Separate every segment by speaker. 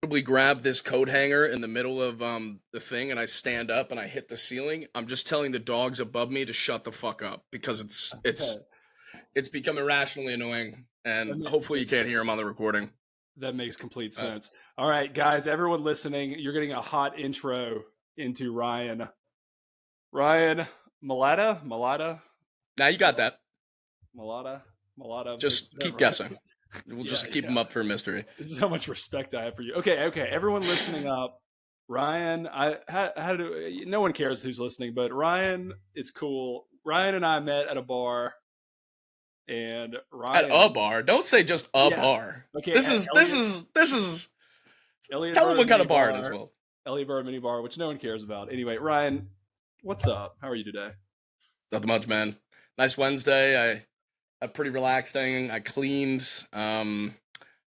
Speaker 1: Probably grab this coat hanger in the middle of the thing, and I stand up and I hit the ceiling. I'm just telling the dogs above me to shut the fuck up because it's become irrationally annoying,
Speaker 2: That,
Speaker 1: and
Speaker 2: ma-
Speaker 1: hopefully you can't hear them on the recording.
Speaker 2: that makes complete
Speaker 1: Uh,
Speaker 2: sense. All right, guys, everyone listening, you're getting a hot intro into Ryan. Ryan Maletta,
Speaker 1: Now you got that.
Speaker 2: Malata, Malata. Is
Speaker 1: Just
Speaker 2: that
Speaker 1: keep
Speaker 2: right?
Speaker 1: guessing. We'll
Speaker 2: Yeah,
Speaker 1: just keep
Speaker 2: yeah.
Speaker 1: them up for a mystery.
Speaker 2: This is how much respect I have for you. Okay. Everyone listening up, Ryan. How do no one cares who's listening, but Ryan is cool. Ryan and I met at a bar, and
Speaker 1: At a
Speaker 2: Ryan,
Speaker 1: bar. Don't say just a
Speaker 2: yeah,
Speaker 1: bar.
Speaker 2: okay,
Speaker 1: This
Speaker 2: at
Speaker 1: is this is this is.
Speaker 2: Elliot
Speaker 1: Tell them
Speaker 2: Burr
Speaker 1: what kind
Speaker 2: Mini
Speaker 1: of bar it is,
Speaker 2: Bar,
Speaker 1: Will.
Speaker 2: Elliot Burr Mini Bar, which no one cares about. Anyway, Ryan, what's up? How are you today?
Speaker 1: Not much, man. Nice Wednesday. I pretty relaxing. I cleaned. I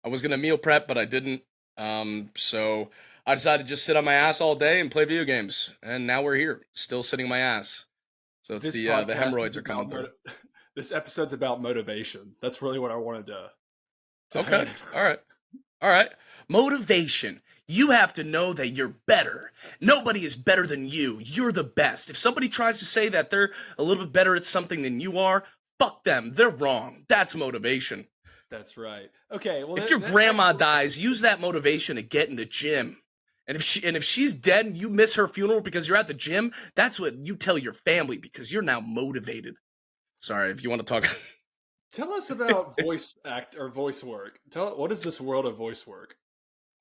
Speaker 1: was gonna meal prep, but I didn't. So I decided to just sit on my ass all day and play video games. And now we're here, still sitting on my ass. So it's
Speaker 2: This
Speaker 1: the
Speaker 2: podcast is
Speaker 1: hemorrhoids are coming
Speaker 2: about
Speaker 1: through.
Speaker 2: this episode's about motivation. That's really what I wanted to
Speaker 1: Okay.
Speaker 2: hone in.
Speaker 1: All right. All right. Motivation. You have to know that you're better. Nobody is better than you. You're the best. If somebody tries to say that they're a little bit better at something than you are, fuck them. They're wrong. That's motivation.
Speaker 2: That's right. Okay, well
Speaker 1: If your
Speaker 2: that
Speaker 1: grandma
Speaker 2: actually
Speaker 1: dies, use that motivation to get in the gym. And if she's dead and you miss her funeral because you're at the gym, that's what you tell your family because you're now motivated. Sorry, if you want to talk.
Speaker 2: tell us about voice act or voice work. Tell what is this world of voice work?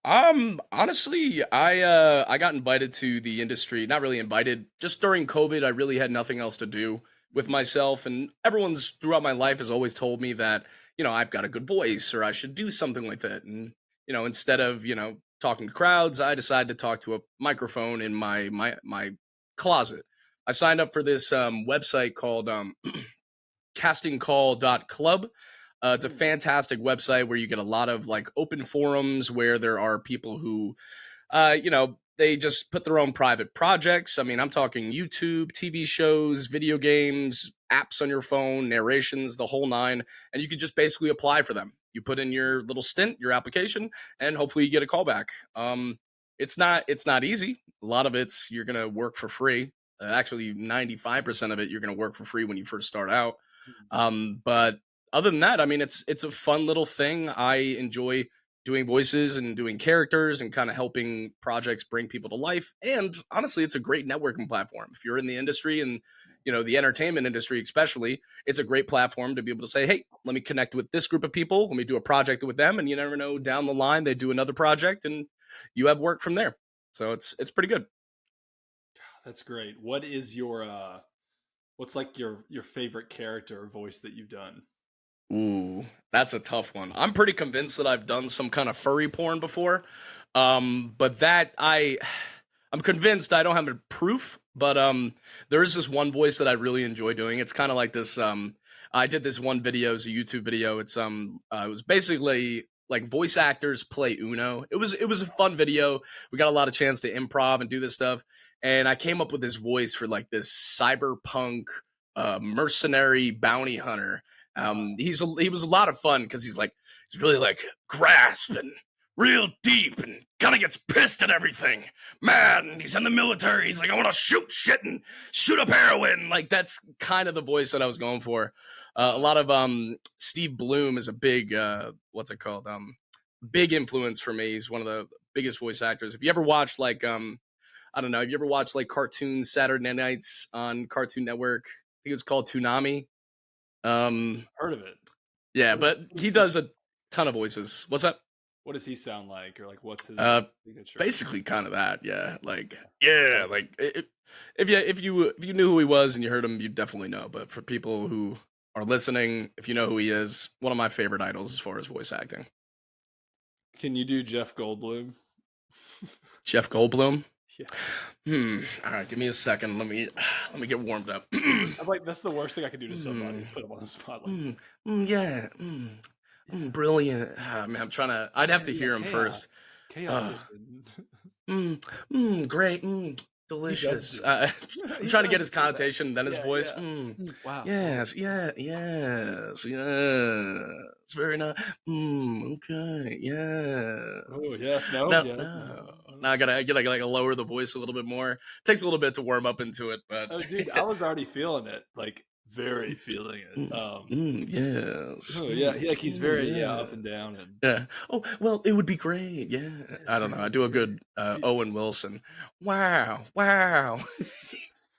Speaker 1: Honestly, I got invited to the industry. Not really invited. Just during COVID, I really had nothing else to do with myself, and everyone's throughout my life has always told me that I've got a good voice or I should do something like that. And instead of talking to crowds, I decided to talk to a microphone in my closet. I signed up for this website called castingcall.club. It's a
Speaker 2: Hmm.
Speaker 1: fantastic website where you get a lot of like open forums where there are people who, they just put their own private projects. I mean, I'm talking YouTube, TV shows, video games, apps on your phone, narrations, the whole nine, and you can just basically apply for them. You put in your little stint, your application, and hopefully you get a callback. It's not easy. A lot of it's you're gonna work for free. Actually, 95% of it you're gonna work for free when you first start out. But other than that, I mean, it's a fun little thing. I enjoy doing voices and doing characters and kind of helping projects bring people to life. And honestly, it's a great networking platform. If you're in the industry and the entertainment industry, especially, it's a great platform to be able to say, "Hey, let me connect with this group of people. Let me do a project with them." And you never know, down the line they do another project, and you have work from there. So it's pretty good.
Speaker 2: That's great. What is your what's like your favorite character or voice that you've done?
Speaker 1: Ooh, that's a tough one. I'm pretty convinced that I've done some kind of furry porn before. But I'm convinced I don't have a proof, but there is this one voice that I really enjoy doing. It's kind of like this I did this one video, it's a YouTube video. It was basically like voice actors play Uno. It was a fun video. We got a lot of chance to improv and do this stuff. And I came up with this voice for like this cyberpunk mercenary bounty hunter.
Speaker 2: Wow.
Speaker 1: He was a lot of fun because he's really like grasp and real deep and kind of gets pissed at everything. Mad, and he's in the military. He's like, I want to shoot shit and shoot up heroin. Like that's kind of the voice that I was going for. A
Speaker 2: Wow.
Speaker 1: lot of Steve Bloom is a big what's it called? Big influence for me. He's one of the biggest voice actors. If you ever watched like I don't know, have you ever watched like cartoons Saturday nights on Cartoon Network? I think it was called Toonami. Um,
Speaker 2: Heard of it.
Speaker 1: yeah,
Speaker 2: What is
Speaker 1: but
Speaker 2: what
Speaker 1: he
Speaker 2: is he
Speaker 1: does a ton of voices. What's that?
Speaker 2: what does he sound like or like what's his
Speaker 1: Uh,
Speaker 2: signature?
Speaker 1: Basically, kind of that. Yeah, like
Speaker 2: Okay.
Speaker 1: yeah, like if you knew who he was and you heard him, you'd definitely know. But for people who are listening, if you know who he is, one of my favorite idols as far as voice acting,
Speaker 2: Can you do Jeff Goldblum?
Speaker 1: Jeff Goldblum.
Speaker 2: Yeah.
Speaker 1: All right, give me a second. Let me get warmed up.
Speaker 2: I'm like that's the worst thing I can do to somebody
Speaker 1: Hmm.
Speaker 2: is put them on the spot like
Speaker 1: Mm, yeah. Brilliant. Ah, man, I'm trying to. I'd have
Speaker 2: yeah,
Speaker 1: to
Speaker 2: yeah,
Speaker 1: hear him first. Uh,
Speaker 2: chaotician.
Speaker 1: great.
Speaker 2: He does
Speaker 1: delicious.
Speaker 2: do that.
Speaker 1: I'm
Speaker 2: He
Speaker 1: trying to get
Speaker 2: does
Speaker 1: his
Speaker 2: do that.
Speaker 1: connotation, then his
Speaker 2: Yeah,
Speaker 1: voice.
Speaker 2: yeah. Wow. Oh,
Speaker 1: Yes, yeah, yes, yes. Very nice. Okay,
Speaker 2: oh,
Speaker 1: yes.
Speaker 2: yes, no,
Speaker 1: No,
Speaker 2: yes, no.
Speaker 1: no. Now I gotta like lower the voice a little bit more. Takes a little bit to warm up into it, but
Speaker 2: Oh, dude, I was already feeling it, like very feeling it.
Speaker 1: yes.
Speaker 2: Oh yeah, like he's very
Speaker 1: Yeah.
Speaker 2: up and down and
Speaker 1: Yeah. Oh, well, it would be great. Yeah.
Speaker 2: yeah,
Speaker 1: I don't know. I
Speaker 2: great,
Speaker 1: do a
Speaker 2: great.
Speaker 1: good
Speaker 2: He-
Speaker 1: Owen Wilson. Wow. Wow.
Speaker 2: That's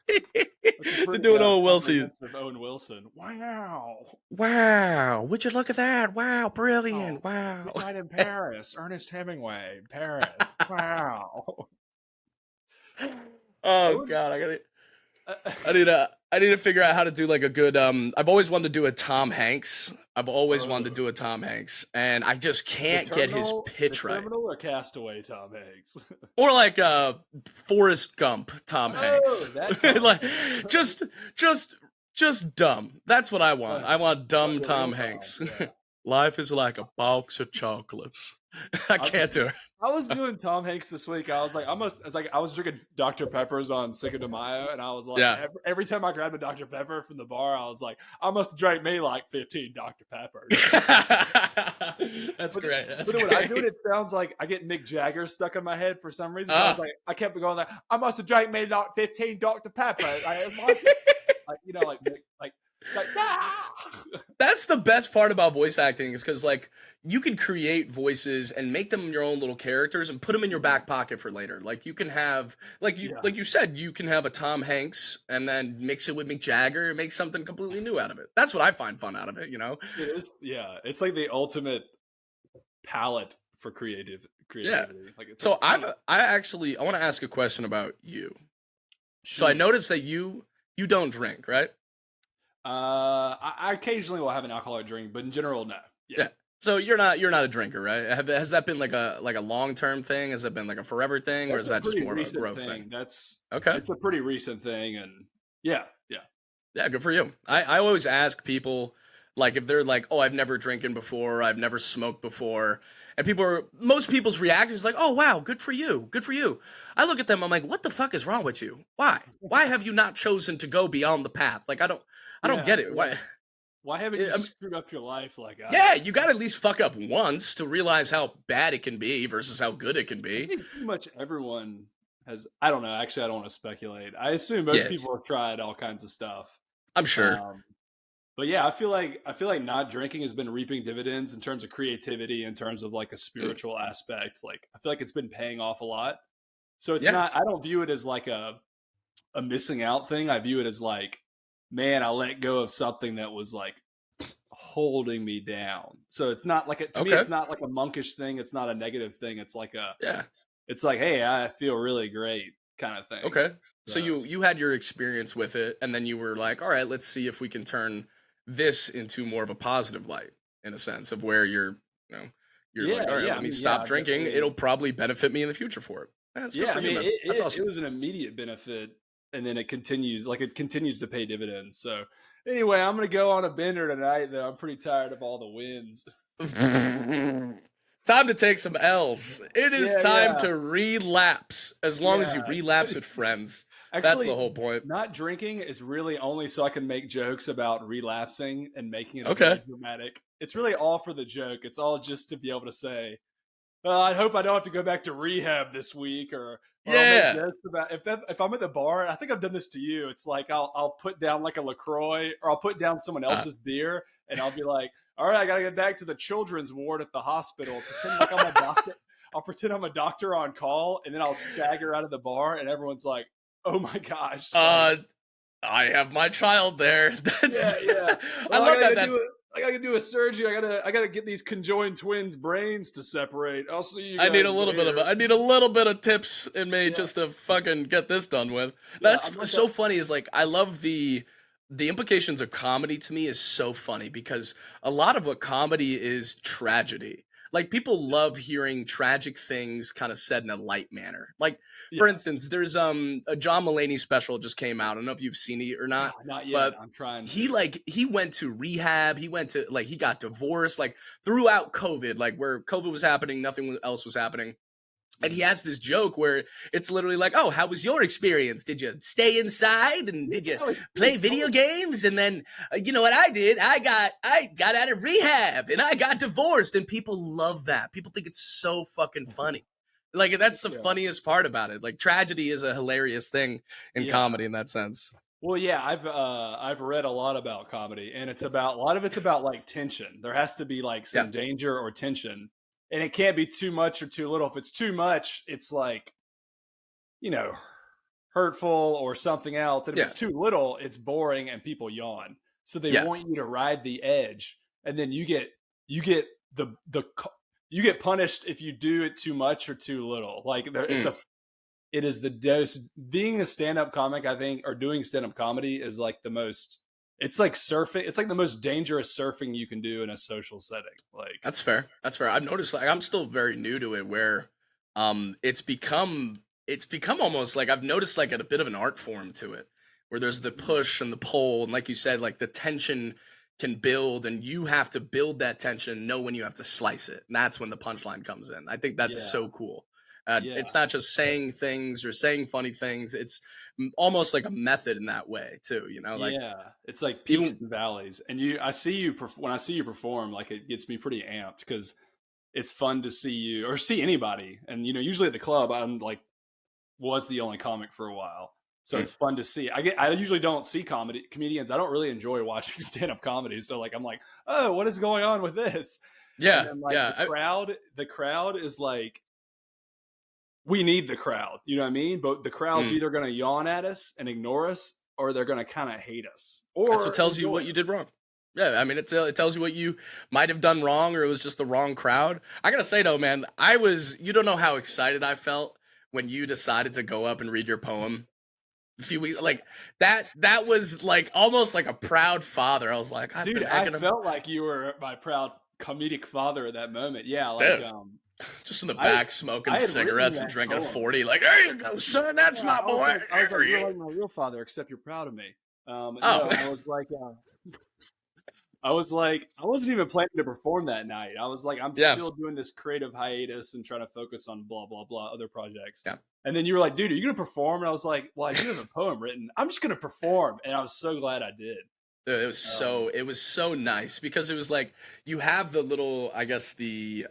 Speaker 2: a
Speaker 1: To
Speaker 2: pretty
Speaker 1: do an Owen Wilson.
Speaker 2: comprehensive Owen Wilson. Wow.
Speaker 1: Wow. Would you look at that? Wow.
Speaker 2: Oh,
Speaker 1: Brilliant.
Speaker 2: he
Speaker 1: Wow.
Speaker 2: died in Paris. Ernest Hemingway, Paris. Wow.
Speaker 1: Oh
Speaker 2: Owen,
Speaker 1: God. I need to figure out how to do like a good I've always wanted to do a Tom Hanks. I've always wanted to
Speaker 2: oh,
Speaker 1: do a Tom Hanks and I just can't get his
Speaker 2: the
Speaker 1: pitch right.
Speaker 2: Terminal or Castaway Tom Hanks.
Speaker 1: Or like Forrest Gump Tom Hanks.
Speaker 2: Oh, that Tom
Speaker 1: Like
Speaker 2: Hanks.
Speaker 1: just just just dumb. That's what I want. I want
Speaker 2: Like
Speaker 1: dumb
Speaker 2: the
Speaker 1: Tom
Speaker 2: real Tom.
Speaker 1: Hanks.
Speaker 2: Yeah.
Speaker 1: Life is like a box of chocolates. I
Speaker 2: I,
Speaker 1: can't do it.
Speaker 2: I was doing Tom Hanks this week. I was like, I was drinking Dr. Peppers on Cinco de Mayo, and I was like,
Speaker 1: Yeah.
Speaker 2: every time I grabbed a Dr. Pepper from the bar, I was like, I must have drank me like 15 Dr. Peppers.
Speaker 1: That's
Speaker 2: But,
Speaker 1: great. That's
Speaker 2: but when I do it,
Speaker 1: great.
Speaker 2: it sounds like I get Mick Jagger stuck in my head for some reason. So I was
Speaker 1: Ah.
Speaker 2: like, I kept going like, I must have drank me like 15 Dr. Pepper. Like, you know, like ah!
Speaker 1: That's the best part about voice acting is because like you can create voices and make them your own little characters and put them in your back pocket for later. Like you can have
Speaker 2: Yeah,
Speaker 1: like you said, you can have a Tom Hanks and then mix it with Mick Jagger and make something completely new out of it. That's what I find fun out of it, you know?
Speaker 2: it is. Yeah, it's like the ultimate palette for
Speaker 1: Yeah.
Speaker 2: creativity. Like it's
Speaker 1: So
Speaker 2: like, hey,
Speaker 1: I want to ask a question about you. So I
Speaker 2: shoot.
Speaker 1: noticed that you don't drink, right?
Speaker 2: I occasionally will have an alcoholic drink, but in general, no. Yeah,
Speaker 1: Yeah. So you're not a drinker, right? Has that been like a long-term thing? Has that been like a forever thing, or is
Speaker 2: that's a
Speaker 1: that just
Speaker 2: pretty
Speaker 1: more of a
Speaker 2: recent
Speaker 1: growth thing?
Speaker 2: thing. That's
Speaker 1: Okay.
Speaker 2: it's a pretty recent thing, and yeah, yeah,
Speaker 1: Yeah, good for you. I always ask people, like, if they're like, oh, I've never drinking before, I've never smoked before. And most people's reaction is like, oh, wow, good for you. Good for you. I look at them, I'm like, what the fuck is wrong with you? Why? Why have you not chosen to go beyond the path? Like, I don't
Speaker 2: yeah,
Speaker 1: get it.
Speaker 2: yeah.
Speaker 1: Why?
Speaker 2: Why haven't
Speaker 1: I
Speaker 2: you
Speaker 1: mean,
Speaker 2: screwed up your life like I
Speaker 1: yeah,
Speaker 2: have?
Speaker 1: you got to at least fuck up once to realize how bad it can be versus how good it can
Speaker 2: I
Speaker 1: be.
Speaker 2: think pretty much everyone has. I don't know. Actually, I don't want to speculate. I assume most
Speaker 1: Yeah,
Speaker 2: people have tried all kinds of stuff.
Speaker 1: I'm sure.
Speaker 2: Um, but yeah, I feel like not drinking has been reaping dividends in terms of creativity, in terms of like a
Speaker 1: Mm,
Speaker 2: spiritual aspect. Like I feel like it's been paying off a lot. So it's
Speaker 1: yeah.
Speaker 2: not. I don't view it as like a missing out thing. I view it as like, man, I let go of something that was like holding me down. So it's not like to me,
Speaker 1: Okay.
Speaker 2: it's not like a monkish thing. It's not a negative thing.
Speaker 1: Yeah.
Speaker 2: It's like, hey, I feel really great kind of thing.
Speaker 1: Okay. So
Speaker 2: So
Speaker 1: you had your experience with it, and then you were like, all right, let's see if we can turn this into more of a positive light, in a sense of where you know, you're like,
Speaker 2: yeah,
Speaker 1: all right,
Speaker 2: yeah.
Speaker 1: let
Speaker 2: I
Speaker 1: me
Speaker 2: mean, yeah,
Speaker 1: stop
Speaker 2: I
Speaker 1: drinking.
Speaker 2: definitely.
Speaker 1: It'll probably benefit me in the future for it. That's good
Speaker 2: Yeah,
Speaker 1: for
Speaker 2: I
Speaker 1: you,
Speaker 2: mean,
Speaker 1: man. That's
Speaker 2: it
Speaker 1: awesome.
Speaker 2: was an immediate benefit, and then it continues to pay dividends. So anyway, I'm gonna go on a bender tonight. Though I'm pretty tired of all the wins.
Speaker 1: Time to take some L's. It is
Speaker 2: Yeah,
Speaker 1: time
Speaker 2: yeah,
Speaker 1: to relapse. As long as you
Speaker 2: yeah.
Speaker 1: relapse with friends, that's the
Speaker 2: Actually,
Speaker 1: whole point.
Speaker 2: not drinking is really only so I can make jokes about relapsing and making it very
Speaker 1: Okay.
Speaker 2: dramatic. It's really all for the joke. It's all just to be able to say, I hope I don't have to go back to rehab this week, or I'll make
Speaker 1: Yeah.
Speaker 2: jokes about if I'm at the bar. I think I've done this to you. It's like I'll put down like a Lacroix, or I'll put down someone
Speaker 1: Uh,
Speaker 2: else's beer, and I'll be like, all right, I got to get back to the children's ward at the hospital. Pretend like I'm a doctor. I'll pretend I'm a doctor on call, and then I'll stagger out of the bar, and everyone's like, oh my gosh, like,
Speaker 1: uh, I have my child there. That's
Speaker 2: yeah, yeah.
Speaker 1: I
Speaker 2: Well,
Speaker 1: love that. That
Speaker 2: I gotta do a surgery. I gotta get these conjoined twins' brains to separate. I'll see you
Speaker 1: I need
Speaker 2: guys
Speaker 1: a little bit of
Speaker 2: later.
Speaker 1: I need a little bit of tips in me
Speaker 2: Yeah,
Speaker 1: just to fucking get this done with.
Speaker 2: yeah. I'm
Speaker 1: That's
Speaker 2: like
Speaker 1: so funny. Is like I love the implications of comedy to me is so funny because a lot of what comedy is tragedy. Like people love hearing tragic things kind of said in a light manner. Like for
Speaker 2: yeah.
Speaker 1: instance, there's a John Mulaney special just came out. I don't know if you've seen it or
Speaker 2: No,
Speaker 1: not,
Speaker 2: not yet.
Speaker 1: but
Speaker 2: I'm trying
Speaker 1: he
Speaker 2: to.
Speaker 1: like he went to rehab, he went to like he got divorced like throughout COVID, like where COVID was happening, nothing else was happening And he has this joke where it's literally like, "Oh, how was your experience? Did you stay inside and did you play video games?" And then, you know what I did? I got out of rehab and I got divorced. And people love that. People think it's so fucking funny. Like that's the
Speaker 2: Yeah.
Speaker 1: funniest part about it. Like tragedy is a hilarious thing in
Speaker 2: Yeah.
Speaker 1: comedy in that sense.
Speaker 2: Well, yeah, I've read a lot about comedy, and it's about a lot of it's about like tension. There has to be like
Speaker 1: Yeah,
Speaker 2: some danger or tension, and it can't be too much or too little. If it's too much, it's like, you know, hurtful or something else. And if
Speaker 1: yeah,
Speaker 2: it's too little, it's boring and people yawn. So they
Speaker 1: yeah.
Speaker 2: want you to ride the edge, and then you get you get punished if you do it too much or too little. Like
Speaker 1: Mm.
Speaker 2: it is the dose. Being a stand-up comic, I think, or doing stand-up comedy is like the most. It's like surfing. It's like the most dangerous surfing you can do in a social setting. Like,
Speaker 1: That's fair. That's fair. I've noticed like I'm still very new to it where it's become almost like I've noticed like a bit of an art form to it where there's the push and the pull and like you said like the tension can build and you have to build that tension, know when you have to slice it. And that's when the punchline comes in. I think that's
Speaker 2: yeah,
Speaker 1: so cool.
Speaker 2: yeah,
Speaker 1: It's not just saying things or saying funny things. It's almost like a method in that way too, you know, like
Speaker 2: yeah. It's like peaks
Speaker 1: even
Speaker 2: and valleys, and I see you when I see you perform. Like, it gets me pretty amped because it's fun to see you or see anybody. And usually at the club, I'm like was the only comic for a while. So
Speaker 1: mm,
Speaker 2: it's fun to see. I usually don't see comedians. I don't really enjoy watching stand-up comedy. So like I'm like, oh, what is going on with this? And
Speaker 1: yeah,
Speaker 2: then like
Speaker 1: yeah.
Speaker 2: the crowd is like, we need the crowd. You know what I mean? But the crowd's
Speaker 1: Mm.
Speaker 2: either gonna yawn at us and ignore us, or they're gonna kind of hate us
Speaker 1: That's what
Speaker 2: or
Speaker 1: tells you
Speaker 2: enjoy
Speaker 1: what you
Speaker 2: us.
Speaker 1: did wrong. Yeah, I mean, it tells you what you might have done wrong, or it was just the wrong crowd. I gotta say though, man, you don't know how excited I felt when you decided to go up and read your poem a few weeks, like that was like almost like a proud father. I was like, I've
Speaker 2: Dude,
Speaker 1: been
Speaker 2: I
Speaker 1: egging him,
Speaker 2: felt like you were my proud comedic father at that moment. Yeah, like
Speaker 1: dude, just in the
Speaker 2: I
Speaker 1: back smoking
Speaker 2: I had written
Speaker 1: cigarettes and
Speaker 2: that
Speaker 1: drinking a
Speaker 2: poem.
Speaker 1: 40, like, there you go, son, that's
Speaker 2: Yeah,
Speaker 1: my boy.
Speaker 2: I was like,
Speaker 1: There he
Speaker 2: you're
Speaker 1: is.
Speaker 2: like my real father, except you're proud of me.
Speaker 1: Oh,
Speaker 2: No, I wasn't even planning to perform that night. I was like, I'm
Speaker 1: yeah,
Speaker 2: still doing this creative hiatus and trying to focus on blah blah blah other projects.
Speaker 1: yeah.
Speaker 2: And then you were like, dude, are you gonna perform? And I was like, well, I do have a poem written. I'm just gonna perform, and I was so glad I did.
Speaker 1: Dude, it was
Speaker 2: Um,
Speaker 1: so nice because it was like you have the little, I guess the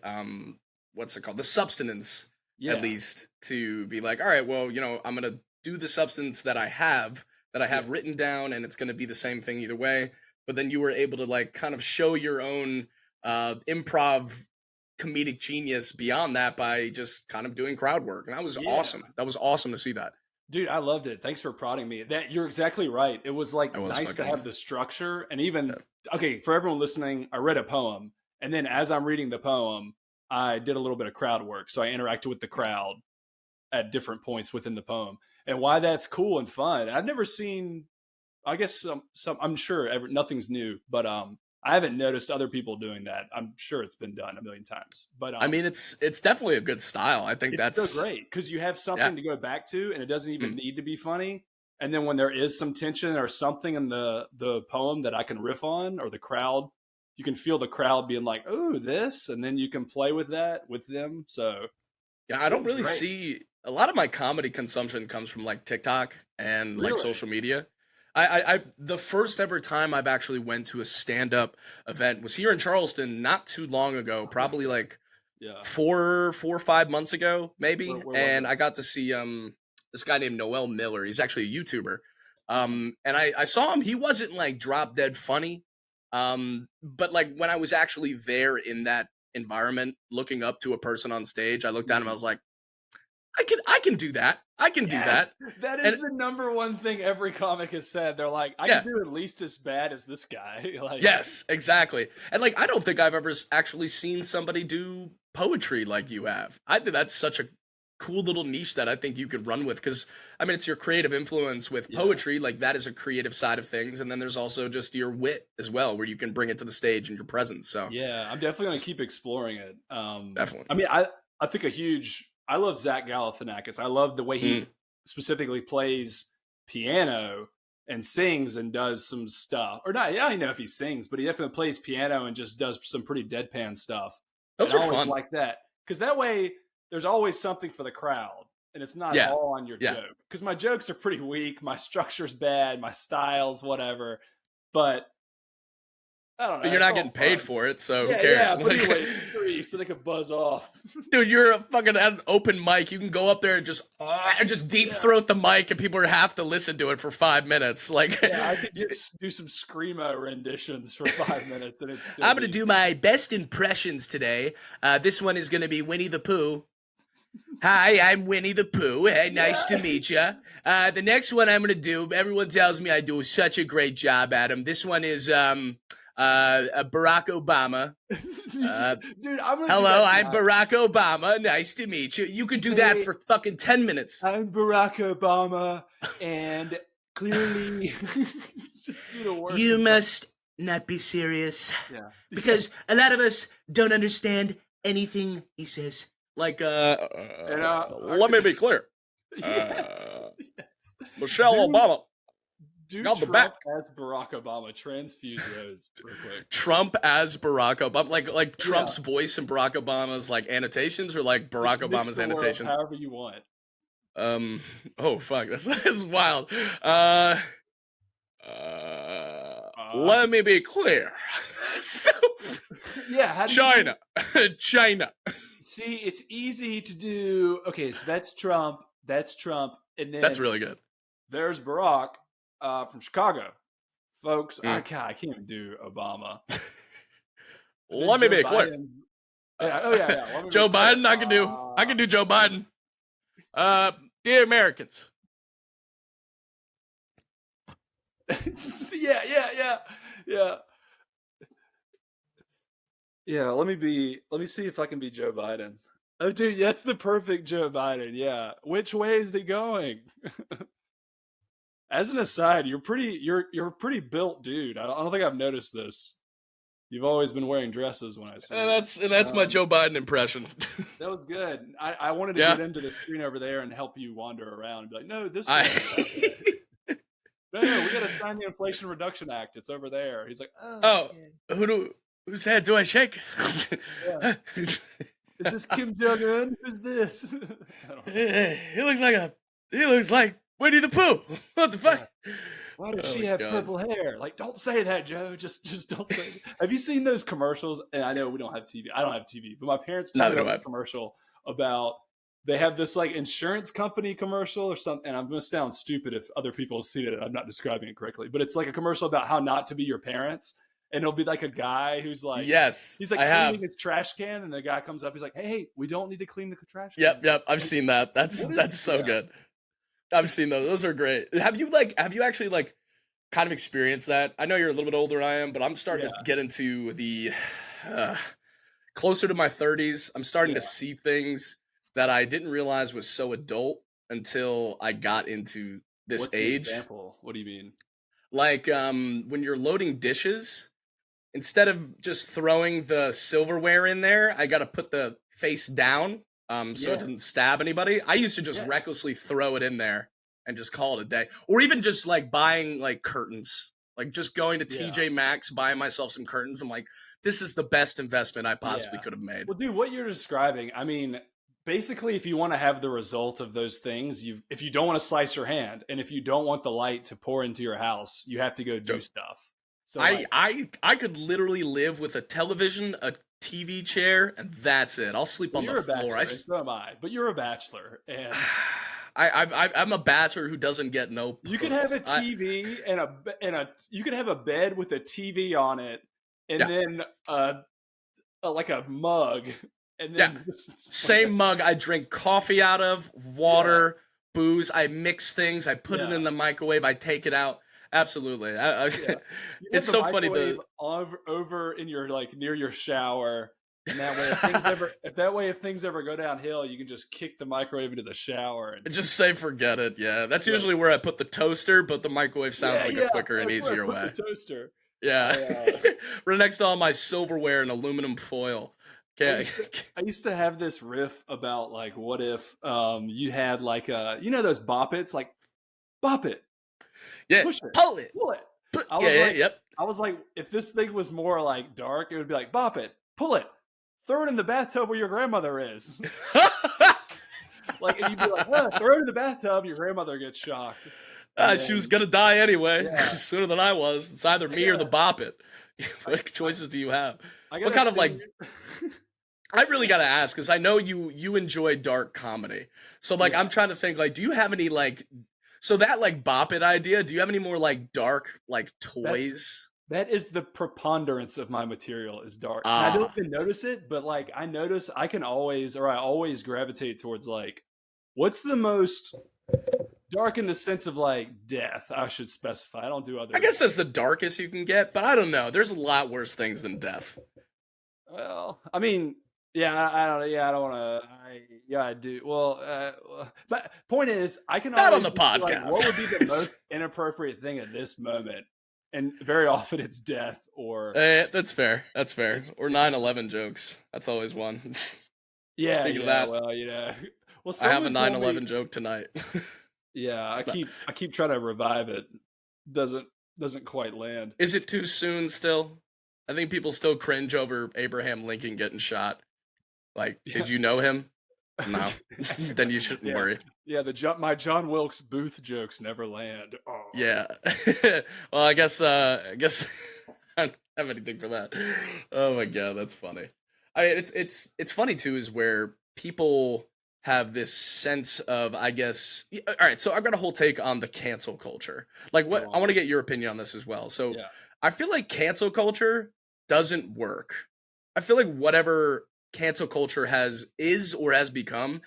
Speaker 1: what's it called? The substance at
Speaker 2: yeah,
Speaker 1: least to be like, all right, well, I'm gonna do the substance that I
Speaker 2: yeah,
Speaker 1: have written down and it's gonna be the same thing either way. But then you were able to like kind of show your own improv comedic genius beyond that by just kind of doing crowd work. And that was
Speaker 2: yeah.
Speaker 1: awesome. That was awesome to see that.
Speaker 2: Dude, I loved it. Thanks for prodding me. That you're exactly right. It was
Speaker 1: I
Speaker 2: like
Speaker 1: was
Speaker 2: nice to
Speaker 1: fucking
Speaker 2: have the structure and
Speaker 1: yeah.
Speaker 2: even okay, for everyone listening, I read a poem and then as I'm reading the poem, I did a little bit of crowd work. So I interacted with the crowd at different points within the poem. And why that's cool and fun. I've never seen I guess some I'm sure nothing's new, but I haven't noticed other people doing that. I'm sure it's been done a million times. But
Speaker 1: I mean, it's definitely a good style. I think
Speaker 2: it's so
Speaker 1: that's
Speaker 2: great because you have
Speaker 1: yeah.
Speaker 2: something to go back to, and it doesn't even
Speaker 1: Mm.
Speaker 2: need to be funny. And then when there is some tension or something in the poem that I can riff on, or the crowd, you can feel the crowd being like, "Oh, this," and then you can play with that with them. So
Speaker 1: Yeah, I
Speaker 2: it
Speaker 1: don't
Speaker 2: was
Speaker 1: really
Speaker 2: great.
Speaker 1: see a lot of my comedy consumption comes from like TikTok and like
Speaker 2: Really?
Speaker 1: social media. The first ever time I've actually went to a stand up event was here in Charleston not too long ago, probably like
Speaker 2: Yeah.
Speaker 1: 4 or 5 months ago, maybe.
Speaker 2: Where was
Speaker 1: And
Speaker 2: it?
Speaker 1: I got to see this guy named Noel Miller. He's actually a YouTuber.
Speaker 2: Uh-huh.
Speaker 1: And I saw him. He wasn't like drop dead funny. But like when I was actually there in that environment, looking up to a person on stage, I looked at him. I
Speaker 2: Mhm.
Speaker 1: was like, I can do that. I can do
Speaker 2: Yes,
Speaker 1: that.
Speaker 2: that is
Speaker 1: And
Speaker 2: the number one thing every comic has said. They're like, I can
Speaker 1: yeah,
Speaker 2: do at least as bad as this guy. Like,
Speaker 1: yes, exactly. And like I don't think I've ever actually seen somebody do poetry like you have. I think that's such a cool little niche that I think you could run with because I mean it's your creative influence with
Speaker 2: yeah,
Speaker 1: poetry, like that is a creative side of things, and then there's also just your wit as well, where you can bring it to the stage and your presence. So
Speaker 2: yeah, I'm definitely gonna
Speaker 1: it's
Speaker 2: keep exploring it.
Speaker 1: definitely.
Speaker 2: I mean, I think I love Zach Galifianakis. I love the way
Speaker 1: Mm,
Speaker 2: he specifically plays piano and sings and does some stuff. Or not, I don't know if he sings, but he definitely plays piano and just does some pretty deadpan stuff. And
Speaker 1: those
Speaker 2: I
Speaker 1: are
Speaker 2: always
Speaker 1: fun.
Speaker 2: like that because that way there's always something for the crowd, and it's not
Speaker 1: Yeah.
Speaker 2: all on your
Speaker 1: Yeah.
Speaker 2: joke. Because my jokes are pretty weak, my structure's bad, my style's whatever. But I don't know.
Speaker 1: But you're
Speaker 2: It's
Speaker 1: not
Speaker 2: all
Speaker 1: getting paid
Speaker 2: fun.
Speaker 1: for it, so who
Speaker 2: Yeah,
Speaker 1: cares?
Speaker 2: yeah. But
Speaker 1: Like,
Speaker 2: anyway, it's free, so they could buzz off.
Speaker 1: dude, you're fucking at an open mic. You can go up there and just deep
Speaker 2: Yeah.
Speaker 1: throat the mic, and people have to listen to it for 5 minutes. Like,
Speaker 2: Yeah, I could just do some screamo renditions for 5 minutes, and it's still.
Speaker 1: I'm gonna do my best impressions today. This one is gonna be Winnie the Pooh. Hi, I'm Winnie the Pooh. Hey, nice to meet you. The next one I'm gonna do. Everyone tells me I do such a great job at them. This one is Barack Obama.
Speaker 2: Dude, I'm gonna do
Speaker 1: Hello,
Speaker 2: that
Speaker 1: I'm
Speaker 2: tonight.
Speaker 1: Barack Obama. Nice to meet you. You could do that
Speaker 2: Hey.
Speaker 1: for fucking 10 minutes.
Speaker 2: I'm Barack Obama, and clearly, just do the worst.
Speaker 1: You must not be serious.
Speaker 2: Yeah.
Speaker 1: Because a lot of us don't understand anything he says. Like, let me be clear.
Speaker 2: Yes. Yes.
Speaker 1: Michelle
Speaker 2: Dude,
Speaker 1: Obama.
Speaker 2: Do
Speaker 1: Got the
Speaker 2: Trump
Speaker 1: back.
Speaker 2: as Barack Obama. Transfuse those real quick.
Speaker 1: Trump as Barack Obama. Like Trump's voice and Barack Obama's like annotations, or like Barack
Speaker 2: Just mix
Speaker 1: Obama's
Speaker 2: the world
Speaker 1: annotation.
Speaker 2: however you want.
Speaker 1: Oh fuck, that's wild. Let me be clear. So,
Speaker 2: Yeah, how do you
Speaker 1: China. China.
Speaker 2: see? It's easy to do. Okay, so that's Trump. That's Trump, and then
Speaker 1: That's really good.
Speaker 2: there's Barack from Chicago, folks. I can't even do Obama.
Speaker 1: Let me be clear.
Speaker 2: Yeah. Let me
Speaker 1: Joe
Speaker 2: be clear.
Speaker 1: Biden, I can do Joe Biden. Dear Americans.
Speaker 2: Yeah. Yeah, let me see if I can be Joe Biden. Oh, dude, that's the perfect Joe Biden. Yeah. Which way is it going? As an aside, you're a pretty built dude. I don't think I've noticed this. You've always been wearing dresses when I see you.
Speaker 1: That's my Joe Biden impression.
Speaker 2: That was good. I wanted to get into the screen over there and help you wander around and be like, no, this way. No, we got to sign the Inflation Reduction Act. It's over there. He's like,
Speaker 1: oh, whose head do I shake?
Speaker 2: Yeah. Is this Kim Jong Un? Who's this?
Speaker 1: He looks like Winnie the Pooh. What the fuck?
Speaker 2: Yeah. Why does she have purple hair? Like, don't say that, Joe. Just don't say that. Have you seen those commercials? And I know we don't have TV. I don't have TV, but my parents told me about a commercial about they have this like insurance company commercial or something. And I'm going to sound stupid if other people have seen it and I'm not describing it correctly, but it's like a commercial about how not to be your parents. And it'll be like a guy who's like, he's like cleaning his trash can, and the guy comes up, he's like, hey, we don't need to clean the trash can.
Speaker 1: Yep, I've seen that. That's so good. I've seen those. Those are great. Have you actually like kind of experienced that? I know you're a little bit older than I am, but I'm starting to get into the closer to my 30s. I'm starting to see things that I didn't realize was so adult until I got into this age.
Speaker 2: Example? What do you mean?
Speaker 1: Like when you're loading dishes, instead of just throwing the silverware in there, I got to put the face down so it doesn't stab anybody. I used to just recklessly throw it in there and just call it a day. Or even just like buying like curtains, like just going to TJ Maxx, buying myself some curtains. I'm like, this is the best investment I possibly could have made.
Speaker 2: Well, dude, what you're describing, I mean, basically, if you want to have the result of those things, if you don't want to slice your hand, and if you don't want the light to pour into your house, you have to go do stuff. So
Speaker 1: I could literally live with a television, a TV chair, and that's it. I'll sleep on the floor.
Speaker 2: So am I. But you're a bachelor, and
Speaker 1: I'm a bachelor who doesn't get no.
Speaker 2: You could have a TV and you could have a bed with a TV on it, and then like a mug. And then
Speaker 1: same mug I drink coffee out of, water, booze. I mix things. I put it in the microwave. I take it out. Absolutely. It's so funny.
Speaker 2: Over in your like near your shower, and that way if things ever go downhill, you can just kick the microwave into the shower and
Speaker 1: just say forget it. Yeah, that's usually where I put the toaster, but the microwave sounds like a quicker and easier way.
Speaker 2: The toaster.
Speaker 1: Yeah, right next to all my silverware and aluminum foil.
Speaker 2: I used to have this riff about like, what if you had like those bop its, like bop it, push it, pull it. I was like, if this thing was more like dark, it would be like bop it, pull it, throw it in the bathtub where your grandmother is. Like, and you'd be like, "Oh, throw it in the bathtub." Your grandmother gets shocked, and
Speaker 1: She was
Speaker 2: then
Speaker 1: gonna die anyway,
Speaker 2: yeah,
Speaker 1: sooner than I was. It's either
Speaker 2: I
Speaker 1: me or the
Speaker 2: gotta,
Speaker 1: bop it.
Speaker 2: I,
Speaker 1: What choices do you have?
Speaker 2: I
Speaker 1: What
Speaker 2: gotta
Speaker 1: kind of
Speaker 2: send
Speaker 1: like
Speaker 2: you.
Speaker 1: I really gotta ask because I know you enjoy dark comedy. So like
Speaker 2: Yeah,
Speaker 1: I'm trying to think like, do you have any like so that like bop it idea? Do you have any more like dark like
Speaker 2: that's
Speaker 1: toys?
Speaker 2: that is the preponderance of my material is dark, and I don't
Speaker 1: Ah,
Speaker 2: even notice it. But like, I notice I always gravitate towards like, what's the most dark in the sense of like death. I should specify. I don't do
Speaker 1: I
Speaker 2: other.
Speaker 1: guess that's the darkest you can get, but I don't know. There's a lot worse things than death.
Speaker 2: Well, I mean, yeah, I don't. Yeah, I don't want to. Yeah, I do. Well, but point is, I can
Speaker 1: Not on
Speaker 2: always
Speaker 1: the
Speaker 2: just be like, what would be the
Speaker 1: podcast.
Speaker 2: most inappropriate thing at this moment? And very often it's death or
Speaker 1: That's fair. That's fair. Or
Speaker 2: it's
Speaker 1: 9/11 jokes. That's always one.
Speaker 2: yeah,
Speaker 1: Speaking of
Speaker 2: yeah.
Speaker 1: that,
Speaker 2: Well, well,
Speaker 1: I have a
Speaker 2: someone told me.
Speaker 1: 9/11 joke tonight.
Speaker 2: Yeah,
Speaker 1: It's not,
Speaker 2: I keep trying to revive it. Doesn't doesn't quite land.
Speaker 1: is it too soon still? I think people still cringe over Abraham Lincoln getting shot. Like,
Speaker 2: Yeah,
Speaker 1: did you know him? No. Then you shouldn't
Speaker 2: yeah,
Speaker 1: worry.
Speaker 2: yeah. My John Wilkes Booth jokes never land. Oh.
Speaker 1: Yeah. Well, I guess I don't have anything for that. Oh my god, that's funny. I mean, it's funny too, is where people have this sense of, I guess. All right, so I've got a whole take on the cancel culture. Like,
Speaker 2: Go
Speaker 1: what I
Speaker 2: on.
Speaker 1: want to get your opinion on this as well. So,
Speaker 2: Yeah.
Speaker 1: I feel like cancel culture doesn't work. I feel like whatever cancel culture is or has become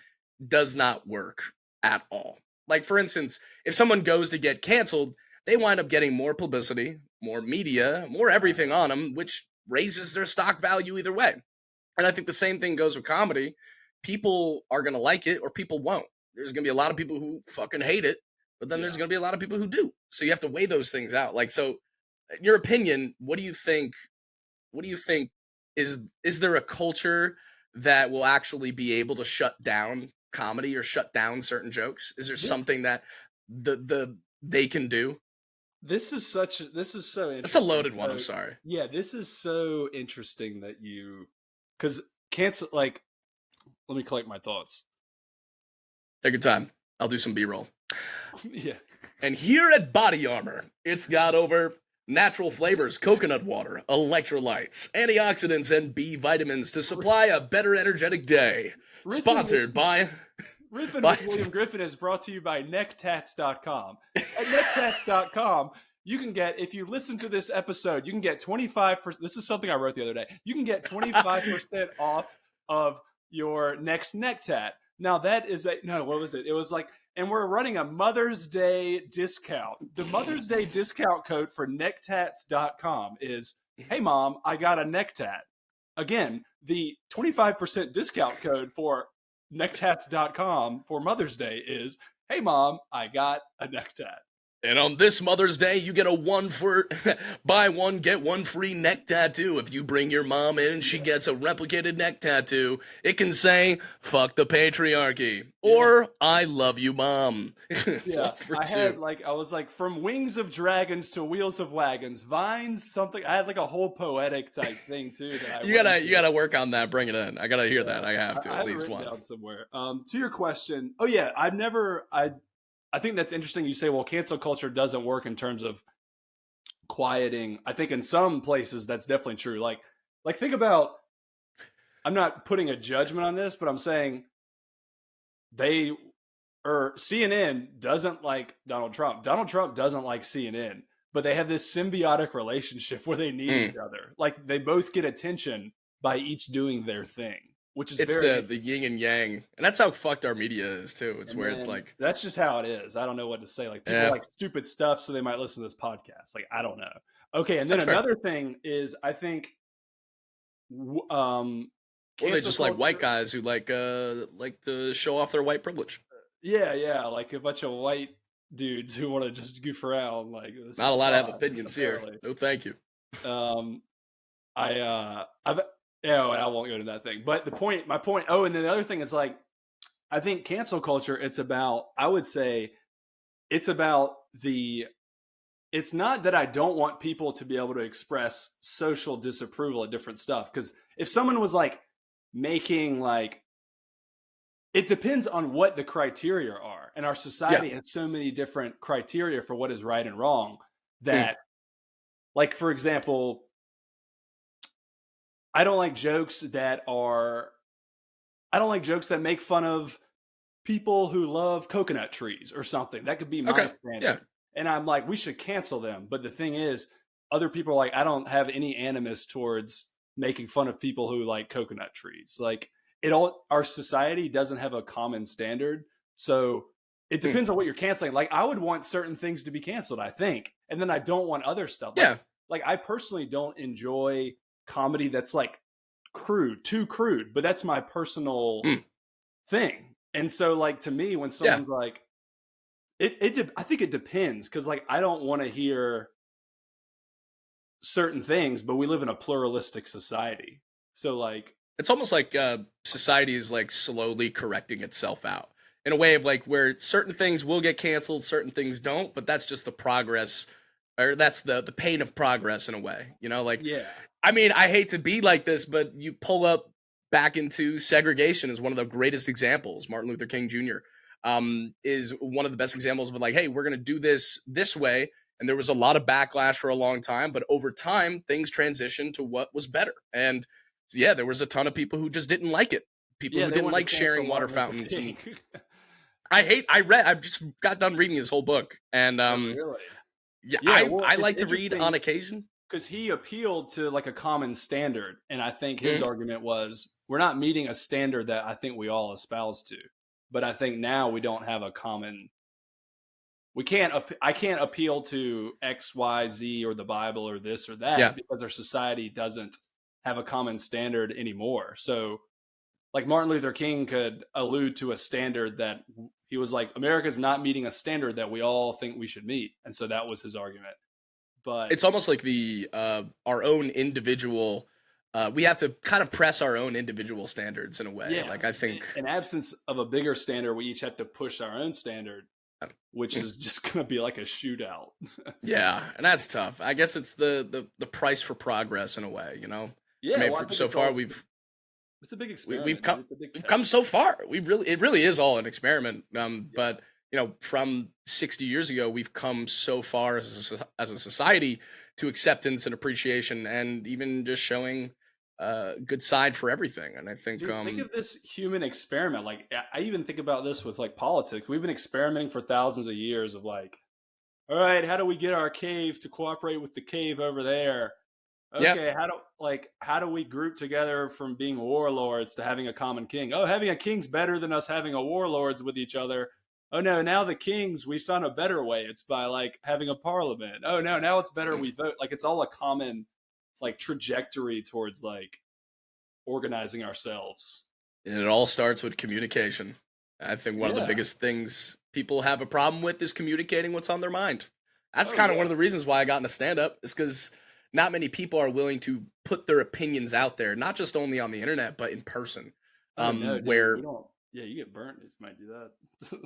Speaker 1: does not work at all. Like, for instance, if someone goes to get canceled, they wind up getting more publicity, more media, more everything on them, which raises their stock value either way. And I think the same thing goes with comedy. People are going to like it or people won't. There's going to be a lot of people who fucking hate it, but then there's
Speaker 2: Yeah.
Speaker 1: going to be a lot of people who do. So you have to weigh those things out. Like, so in your opinion, what do you think? What do you think is there a culture that will actually be able to shut down comedy or shut down certain jokes? Is there
Speaker 2: This
Speaker 1: something that they can do?
Speaker 2: this is so
Speaker 1: That's a
Speaker 2: interesting.
Speaker 1: loaded one. I'm
Speaker 2: So
Speaker 1: sorry.
Speaker 2: yeah, this is so interesting that you because cancel like let me collect my thoughts.
Speaker 1: Take your time. I'll do some B-roll.
Speaker 2: Yeah.
Speaker 1: And here at Body Armor, it's got over natural flavors, coconut water, electrolytes, antioxidants, and B vitamins to supply a better energetic day.
Speaker 2: Riffin with
Speaker 1: Sponsored by
Speaker 2: Riffin
Speaker 1: by
Speaker 2: with William Griffin is brought to you by necktats.com. At necktats.com, you can get, if you listen to this episode, you can get 25%. This is something I wrote the other day. You can get 25% off of your next neck tat. Now that is what was it? It was like, and we're running a Mother's Day discount. The Mother's Day discount code for necktats.com is, hey mom, I got a neck tat. Again, the 25% discount code for necktats.com for Mother's Day is, hey mom, I got a neck tat.
Speaker 1: And on this Mother's Day, you get a buy one, get one free neck tattoo. If you bring your mom in, she gets a replicated neck tattoo. It can say, fuck the patriarchy. Or, I love you, mom.
Speaker 2: Yeah,
Speaker 1: One for
Speaker 2: I
Speaker 1: two.
Speaker 2: was like, from wings of dragons to wheels of wagons, vines, something. I had like a whole poetic type thing too that I
Speaker 1: You
Speaker 2: went
Speaker 1: gotta, you
Speaker 2: into.
Speaker 1: gotta work on that. Bring it in. I gotta hear
Speaker 2: Yeah,
Speaker 1: that. I have to
Speaker 2: I
Speaker 1: at
Speaker 2: have it
Speaker 1: least
Speaker 2: written down
Speaker 1: once.
Speaker 2: somewhere. To your question, oh yeah, I think that's interesting. You say, well, cancel culture doesn't work in terms of quieting. I think in some places that's definitely true. Like think about. I'm not putting a judgment on this, but I'm saying they or CNN doesn't like Donald Trump. Donald Trump doesn't like CNN, but they have this symbiotic relationship where they need each
Speaker 1: Mm.
Speaker 2: other. Like they both get attention by each doing their thing, which is
Speaker 1: It's
Speaker 2: very
Speaker 1: the
Speaker 2: interesting.
Speaker 1: yin and yang, and that's how fucked our media is too. It's
Speaker 2: And
Speaker 1: where it's
Speaker 2: then
Speaker 1: like,
Speaker 2: that's just how it is. I don't know what to say. Like people
Speaker 1: yeah,
Speaker 2: like stupid stuff, so they might listen to this podcast. Like I don't know. Okay, and then
Speaker 1: that's fair.
Speaker 2: another thing is I think um,
Speaker 1: Or they
Speaker 2: cancel
Speaker 1: just like white
Speaker 2: culture.
Speaker 1: guys who like to show off their white privilege.
Speaker 2: Yeah, yeah, like a bunch of white dudes who want to just goof around. Like this is
Speaker 1: Not
Speaker 2: the
Speaker 1: allowed to have
Speaker 2: vibe,
Speaker 1: opinions here.
Speaker 2: apparently.
Speaker 1: No, thank you.
Speaker 2: Um, I've yeah, I won't go to that thing. But my point. Oh, and then the other thing is like, I think cancel culture. It's about. I would say, it's about the. It's not that I don't want people to be able to express social disapproval at different stuff. Because if someone was like making like it depends on what the criteria are. And our
Speaker 1: Yeah.
Speaker 2: society has so many different criteria for what is right and wrong
Speaker 1: Mm.
Speaker 2: that, like, for example, I don't like jokes that are, I don't like jokes that make fun of people who love coconut trees or something. That could be my
Speaker 1: Okay. Yeah.
Speaker 2: standard. And I'm like, we should cancel them. But the thing is, other people are like, I don't have any animus towards making fun of people who like coconut trees. Like, it all, our society doesn't have a common standard. So it
Speaker 1: Mm.
Speaker 2: depends on what you're canceling. Like, I would want certain things to be canceled, I think. And then I don't want other stuff.
Speaker 1: Yeah.
Speaker 2: Like I personally don't enjoy comedy that's like crude, too crude, but that's my personal
Speaker 1: Mm.
Speaker 2: thing. And so, like, to me, when
Speaker 1: Yeah.
Speaker 2: someone's like, I think it depends because, like, I don't want to hear certain things, but we live in a pluralistic society. So, like,
Speaker 1: It's almost like society is like slowly correcting itself out in a way of like where certain things will get canceled, certain things don't, but that's just the progress, or that's the pain of progress in a way. You know, like
Speaker 2: yeah,
Speaker 1: I mean, I hate to be like this, but you pull up back into segregation is one of the greatest examples. Martin Luther King Jr. Is one of the best examples of like, hey, we're going to do this way. And there was a lot of backlash for a long time, but over time, things transitioned to what was better. And yeah, there was a ton of people who just didn't like it. People
Speaker 2: yeah,
Speaker 1: who
Speaker 2: they
Speaker 1: didn't
Speaker 2: wanted
Speaker 1: like
Speaker 2: to cancel
Speaker 1: sharing water
Speaker 2: Martin Luther
Speaker 1: fountains.
Speaker 2: King.
Speaker 1: And I've just got done reading his whole book. And
Speaker 2: Oh, really?
Speaker 1: yeah,
Speaker 2: Yeah. Well,
Speaker 1: I
Speaker 2: it's
Speaker 1: like to read on
Speaker 2: interesting
Speaker 1: occasion.
Speaker 2: because he appealed to like a common standard, and I think his
Speaker 1: Mm,
Speaker 2: argument was we're not meeting a standard that I think we all espouse to, but I think now we don't have a common, we can't I can't appeal to XYZ or the Bible or this or that
Speaker 1: yeah.
Speaker 2: because our society doesn't have a common standard anymore. So like Martin Luther King could allude to a standard that he was like, America's not meeting a standard that we all think we should meet. And so that was his argument. But
Speaker 1: It's almost like the our own individual we have to kind of press our own individual standards in a way.
Speaker 2: yeah,
Speaker 1: Like I think
Speaker 2: in absence of a bigger standard, we each have to push our own standard, which
Speaker 1: mm,
Speaker 2: is just going to be like a shootout.
Speaker 1: yeah, and that's tough. I guess it's the price for progress in a way, you know. I
Speaker 2: Yeah,
Speaker 1: mean,
Speaker 2: well, I think
Speaker 1: so
Speaker 2: it's
Speaker 1: far
Speaker 2: all, it's a big
Speaker 1: we've
Speaker 2: experiment, dude.
Speaker 1: come
Speaker 2: It's a big
Speaker 1: we've come
Speaker 2: test.
Speaker 1: so far. We really it really is all an experiment.
Speaker 2: Yeah.
Speaker 1: But you know, from 60 years ago, we've come so far as a society to acceptance and appreciation, and even just showing good side for everything. And I think
Speaker 2: Dude, think of this human experiment. Like, I even think about this with like politics. We've been experimenting for thousands of years of like, all right, how do we get our cave to cooperate with the cave over there?
Speaker 1: yeah,
Speaker 2: Okay, how do we group together from being warlords to having a common king? Oh, having a king's better than us having a warlords with each other. Oh no, now the kings, we found a better way. It's by like having a parliament. Oh no, now it's better
Speaker 1: mm,
Speaker 2: we vote. Like it's all a common like trajectory towards like organizing ourselves.
Speaker 1: and it all starts with communication. I think one of the
Speaker 2: Yeah.
Speaker 1: biggest things people have a problem with is communicating what's on their mind. That's
Speaker 2: Oh
Speaker 1: kind of one
Speaker 2: yeah.
Speaker 1: of the reasons why I got into stand up is because not many people are willing to put their opinions out there, not just only on the internet, but in person.
Speaker 2: Oh no, dude. We
Speaker 1: Where
Speaker 2: don't. Yeah, you get burnt if you might do that.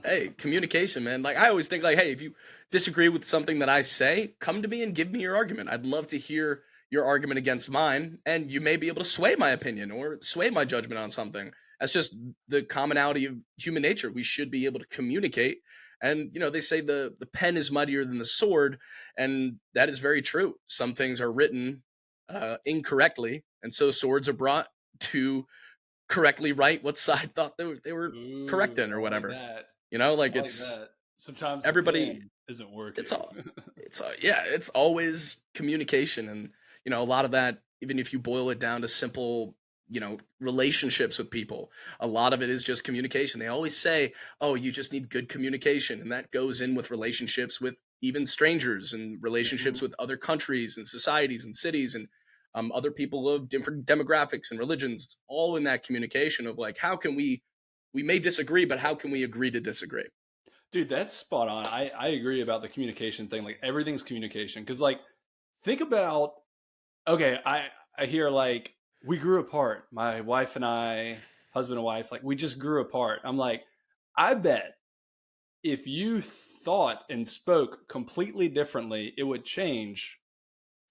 Speaker 1: hey, communication, man. Like I always think like, hey, if you disagree with something that I say, come to me and give me your argument. I'd love to hear your argument against mine, and you may be able to sway my opinion or sway my judgment on something. That's just the commonality of human nature. We should be able to communicate. And you know, they say the pen is mightier than the sword, and that is very true. Some things are written incorrectly, and so swords are brought to correctly write what side thought they were correct
Speaker 2: Ooh,
Speaker 1: in
Speaker 2: I
Speaker 1: or
Speaker 2: like
Speaker 1: whatever.
Speaker 2: that.
Speaker 1: You know,
Speaker 2: I
Speaker 1: like
Speaker 2: like
Speaker 1: it's
Speaker 2: that. Sometimes the
Speaker 1: everybody.
Speaker 2: pen isn't
Speaker 1: It's
Speaker 2: working.
Speaker 1: all. It's yeah. It's always communication, and you know a lot of that. Even if you boil it down to simple, you know, relationships with people, a lot of it is just communication. They always say, "Oh, you just need good communication," and that goes in with relationships with even strangers and relationships
Speaker 2: Mhm.
Speaker 1: with other countries and societies and cities and other people of different demographics and religions. It's all in that communication of like, how can we may disagree, but how can we agree to disagree?
Speaker 2: Dude, that's spot on. I agree about the communication thing. Like everything's communication. Cause like think about okay, I hear like we grew apart. My wife and I, husband and wife, like we just grew apart. I'm like, I bet if you thought and spoke completely differently, it would change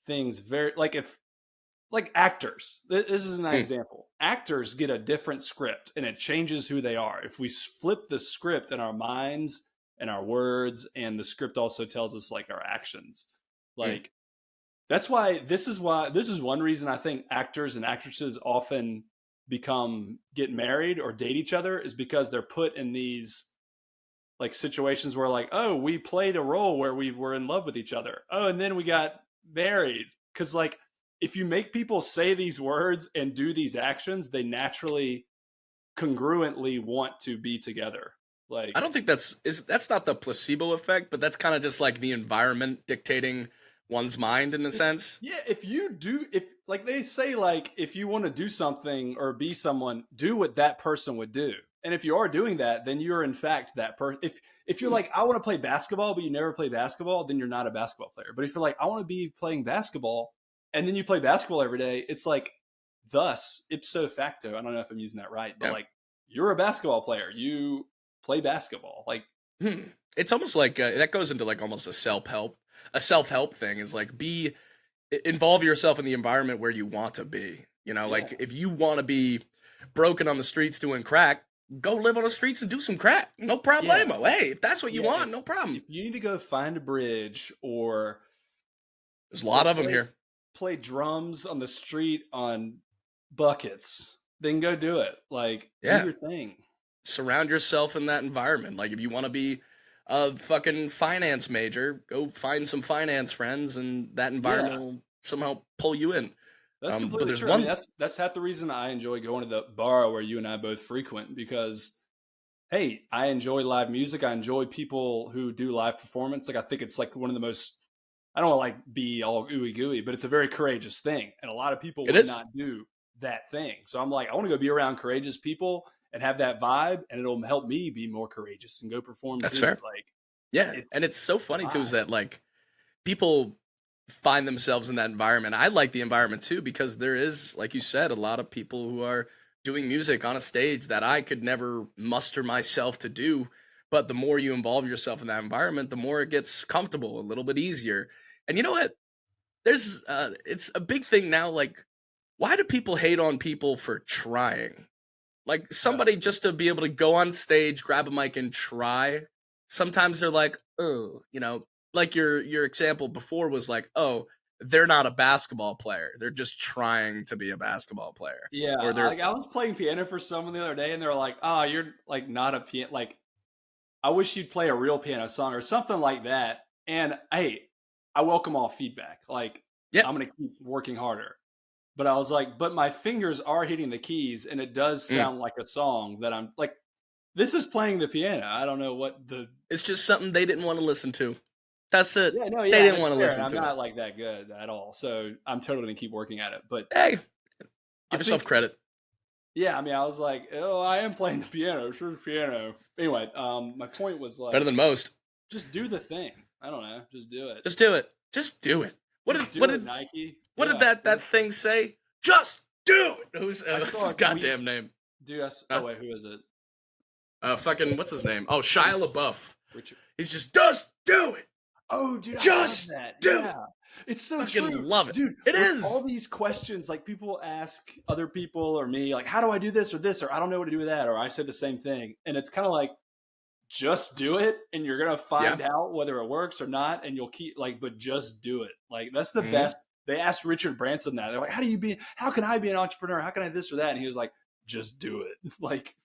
Speaker 2: things very like if like actors. This is an
Speaker 1: Mm,
Speaker 2: example. Actors get a different script and it changes who they are. If we flip the script in our minds and our words, and the script also tells us like our actions,
Speaker 1: mm.
Speaker 2: like this is one reason I think actors and actresses often get married or date each other, is because they're put in these like situations where like, oh, we played a role where we were in love with each other. Oh, and then we got married. Cause like if you make people say these words and do these actions, they naturally congruently want to be together.
Speaker 1: I
Speaker 2: Like,
Speaker 1: don't think that's not the placebo effect, but that's kind of just like the environment dictating one's mind in a
Speaker 2: if
Speaker 1: sense.
Speaker 2: yeah, if you do, if like they say, like if you want to do something or be someone, do what that person would do. And if you are doing that, then you're in fact that person. If you're
Speaker 1: Mm,
Speaker 2: like, I want to play basketball, but you never play basketball, then you're not a basketball player. But if you're like, I want to be playing basketball, and then you play basketball every day, it's like, thus ipso facto. I don't know if I'm using that right, but
Speaker 1: yeah.
Speaker 2: like you're a basketball player. You play basketball. Like,
Speaker 1: Hmm. It's almost like that goes into like almost a self help thing. Is like involve yourself in the environment where you want to be. You know,
Speaker 2: yeah,
Speaker 1: like if you want to be broken on the streets doing crack, go live on the streets and do some crack. No
Speaker 2: yeah,
Speaker 1: problemo. Hey, if that's what you
Speaker 2: yeah.
Speaker 1: want, no problem.
Speaker 2: If you need to go find a bridge
Speaker 1: There's a
Speaker 2: or
Speaker 1: lot of them here.
Speaker 2: play drums on the street on buckets, then go do it. Like, do
Speaker 1: Yeah,
Speaker 2: your thing.
Speaker 1: surround yourself in that environment. Like if you want to be a fucking finance major, go find some finance friends, and that
Speaker 2: Yeah,
Speaker 1: environment will somehow pull you in.
Speaker 2: that's
Speaker 1: But
Speaker 2: completely
Speaker 1: there's
Speaker 2: true. I mean,
Speaker 1: one.
Speaker 2: that's half the reason I enjoy going to the bar where you and I both frequent, because hey, I enjoy live music. I enjoy people who do live performance. Like, I think it's like one of the most, I don't want to like be all ooey gooey, but it's a very courageous thing. And a lot of people
Speaker 1: It
Speaker 2: would
Speaker 1: is.
Speaker 2: not do that thing. So I'm like, I want to go be around courageous people and have that vibe, and it'll help me be more courageous and go perform
Speaker 1: That's
Speaker 2: too.
Speaker 1: fair.
Speaker 2: Like,
Speaker 1: Yeah,
Speaker 2: it's
Speaker 1: and it's so
Speaker 2: the
Speaker 1: funny too is
Speaker 2: vibe.
Speaker 1: that like people find themselves in that environment. I like the environment too because there is, like you said, a lot of people who are doing music on a stage that I could never muster myself to do. But the more you involve yourself in that environment, the more it gets comfortable, a little bit easier. And you know what? There's it's a big thing now. Like, why do people hate on people for trying? Like somebody just to be able to go on stage, grab a mic and try. Sometimes they're like, "Oh, you know," like your example before was like, "Oh, they're not a basketball player. They're just trying to be a basketball player."
Speaker 2: Yeah,
Speaker 1: Or they're
Speaker 2: I was playing piano for someone the other day, and they're like, "Oh, you're like not a piano. Like, I wish you'd play a real piano song or something like that." And hey, I welcome all feedback. Like,
Speaker 1: yeah,
Speaker 2: I'm gonna keep working harder. But I was like, but my fingers are hitting the keys, and it does
Speaker 1: mm.
Speaker 2: sound like a song that I'm like. This is playing the piano. I don't know what the.
Speaker 1: It's just something they didn't want to listen to. That's it.
Speaker 2: Yeah, no,
Speaker 1: They
Speaker 2: yeah, and
Speaker 1: didn't
Speaker 2: it's
Speaker 1: want to
Speaker 2: fair. And
Speaker 1: listen
Speaker 2: I'm
Speaker 1: to it.
Speaker 2: not like that good at all, so I'm totally gonna keep working at it. But
Speaker 1: Hey,
Speaker 2: I
Speaker 1: give yourself
Speaker 2: think,
Speaker 1: credit.
Speaker 2: yeah, I mean, I was like, oh, I am playing the piano, sure, piano. Anyway, my point was
Speaker 1: Better than
Speaker 2: like,
Speaker 1: most.
Speaker 2: just do the thing. I don't know, just do it.
Speaker 1: Just do it. Just do it.
Speaker 2: Just, just do it, Nike. Yeah,
Speaker 1: That thing say? Just do it.
Speaker 2: I
Speaker 1: What's
Speaker 2: saw
Speaker 1: his
Speaker 2: a tweet,
Speaker 1: goddamn name?
Speaker 2: dude. Oh
Speaker 1: Huh?
Speaker 2: wait, who is it?
Speaker 1: Fucking what's his name? Oh, Shia LaBeouf.
Speaker 2: Richard.
Speaker 1: He's just do it.
Speaker 2: Oh, dude, I love
Speaker 1: Just
Speaker 2: that.
Speaker 1: do it.
Speaker 2: Yeah. It's so
Speaker 1: Fucking
Speaker 2: true.
Speaker 1: love it.
Speaker 2: Dude,
Speaker 1: It
Speaker 2: with all
Speaker 1: is.
Speaker 2: these questions, like people ask other people or me, like, how do I do this, or I don't know what to do with that, or I said the same thing. And it's kind of like, just do it, and you're going to
Speaker 1: Yeah.
Speaker 2: find out whether it works or not. And you'll keep, like, but just do it. Like, that's the
Speaker 1: Hmm.
Speaker 2: best. They asked Richard Branson that. They're like, how can I be an entrepreneur? How can I this or that? And he was like, just do it. Like,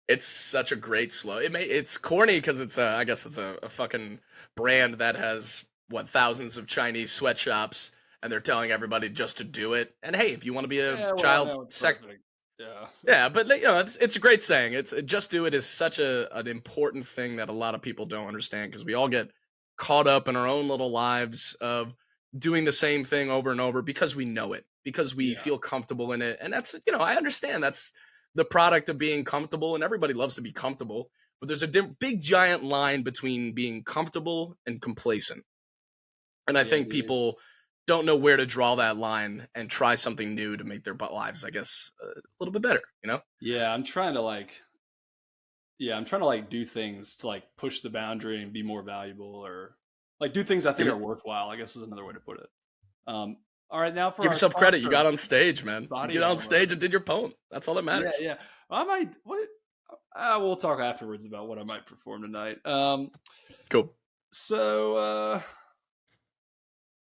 Speaker 1: It's such a great slow. It's corny because I guess it's a fucking brand that has what thousands of Chinese sweatshops, and they're telling everybody just to do it. And hey, if you want to be a
Speaker 2: yeah, well,
Speaker 1: child
Speaker 2: no, it's
Speaker 1: sec
Speaker 2: perfect. Yeah.
Speaker 1: Yeah, but you know, it's a great saying. It's just do it is such an important thing that a lot of people don't understand because we all get caught up in our own little lives of doing the same thing over and over because we know it, because we
Speaker 2: Yeah.
Speaker 1: feel comfortable in it. And that's, you know, I understand that's the product of being comfortable and everybody loves to be comfortable, but there's a big giant line between being comfortable and complacent. And I
Speaker 2: Yeah,
Speaker 1: think
Speaker 2: dude.
Speaker 1: people don't know where to draw that line and try something new to make their lives, I guess, a little bit better, you know?
Speaker 2: Yeah, I'm trying to like do things to like push the boundary and be more valuable, or like do things I think
Speaker 1: Mhm.
Speaker 2: are worthwhile, I guess is another way to put it. All right, now for
Speaker 1: Give
Speaker 2: our
Speaker 1: yourself credit. You
Speaker 2: sponsor,
Speaker 1: got on stage, man. You
Speaker 2: body
Speaker 1: get on
Speaker 2: armor.
Speaker 1: stage and did your poem. That's all that
Speaker 2: Yeah,
Speaker 1: matters.
Speaker 2: yeah. I might. What? We'll talk afterwards about what I might perform tonight.
Speaker 1: Cool.
Speaker 2: So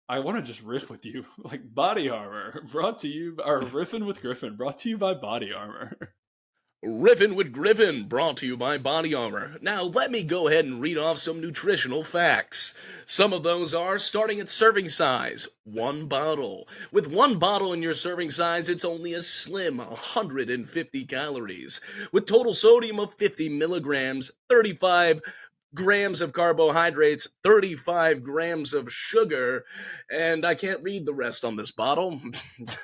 Speaker 2: I want to just riff with you, like body armor, brought to you, or riffing with Griffin, brought to you by Body Armor.
Speaker 1: Riffin' with Griffin, brought to you by Body Armor. Now, let me go ahead and read off some nutritional facts. Some of those are starting at serving size, 1 bottle. With 1 bottle in your serving size, it's only a slim 150 calories. With total sodium of 50 milligrams, 35 grams of carbohydrates, 35 grams of sugar, and I can't read the rest on this bottle.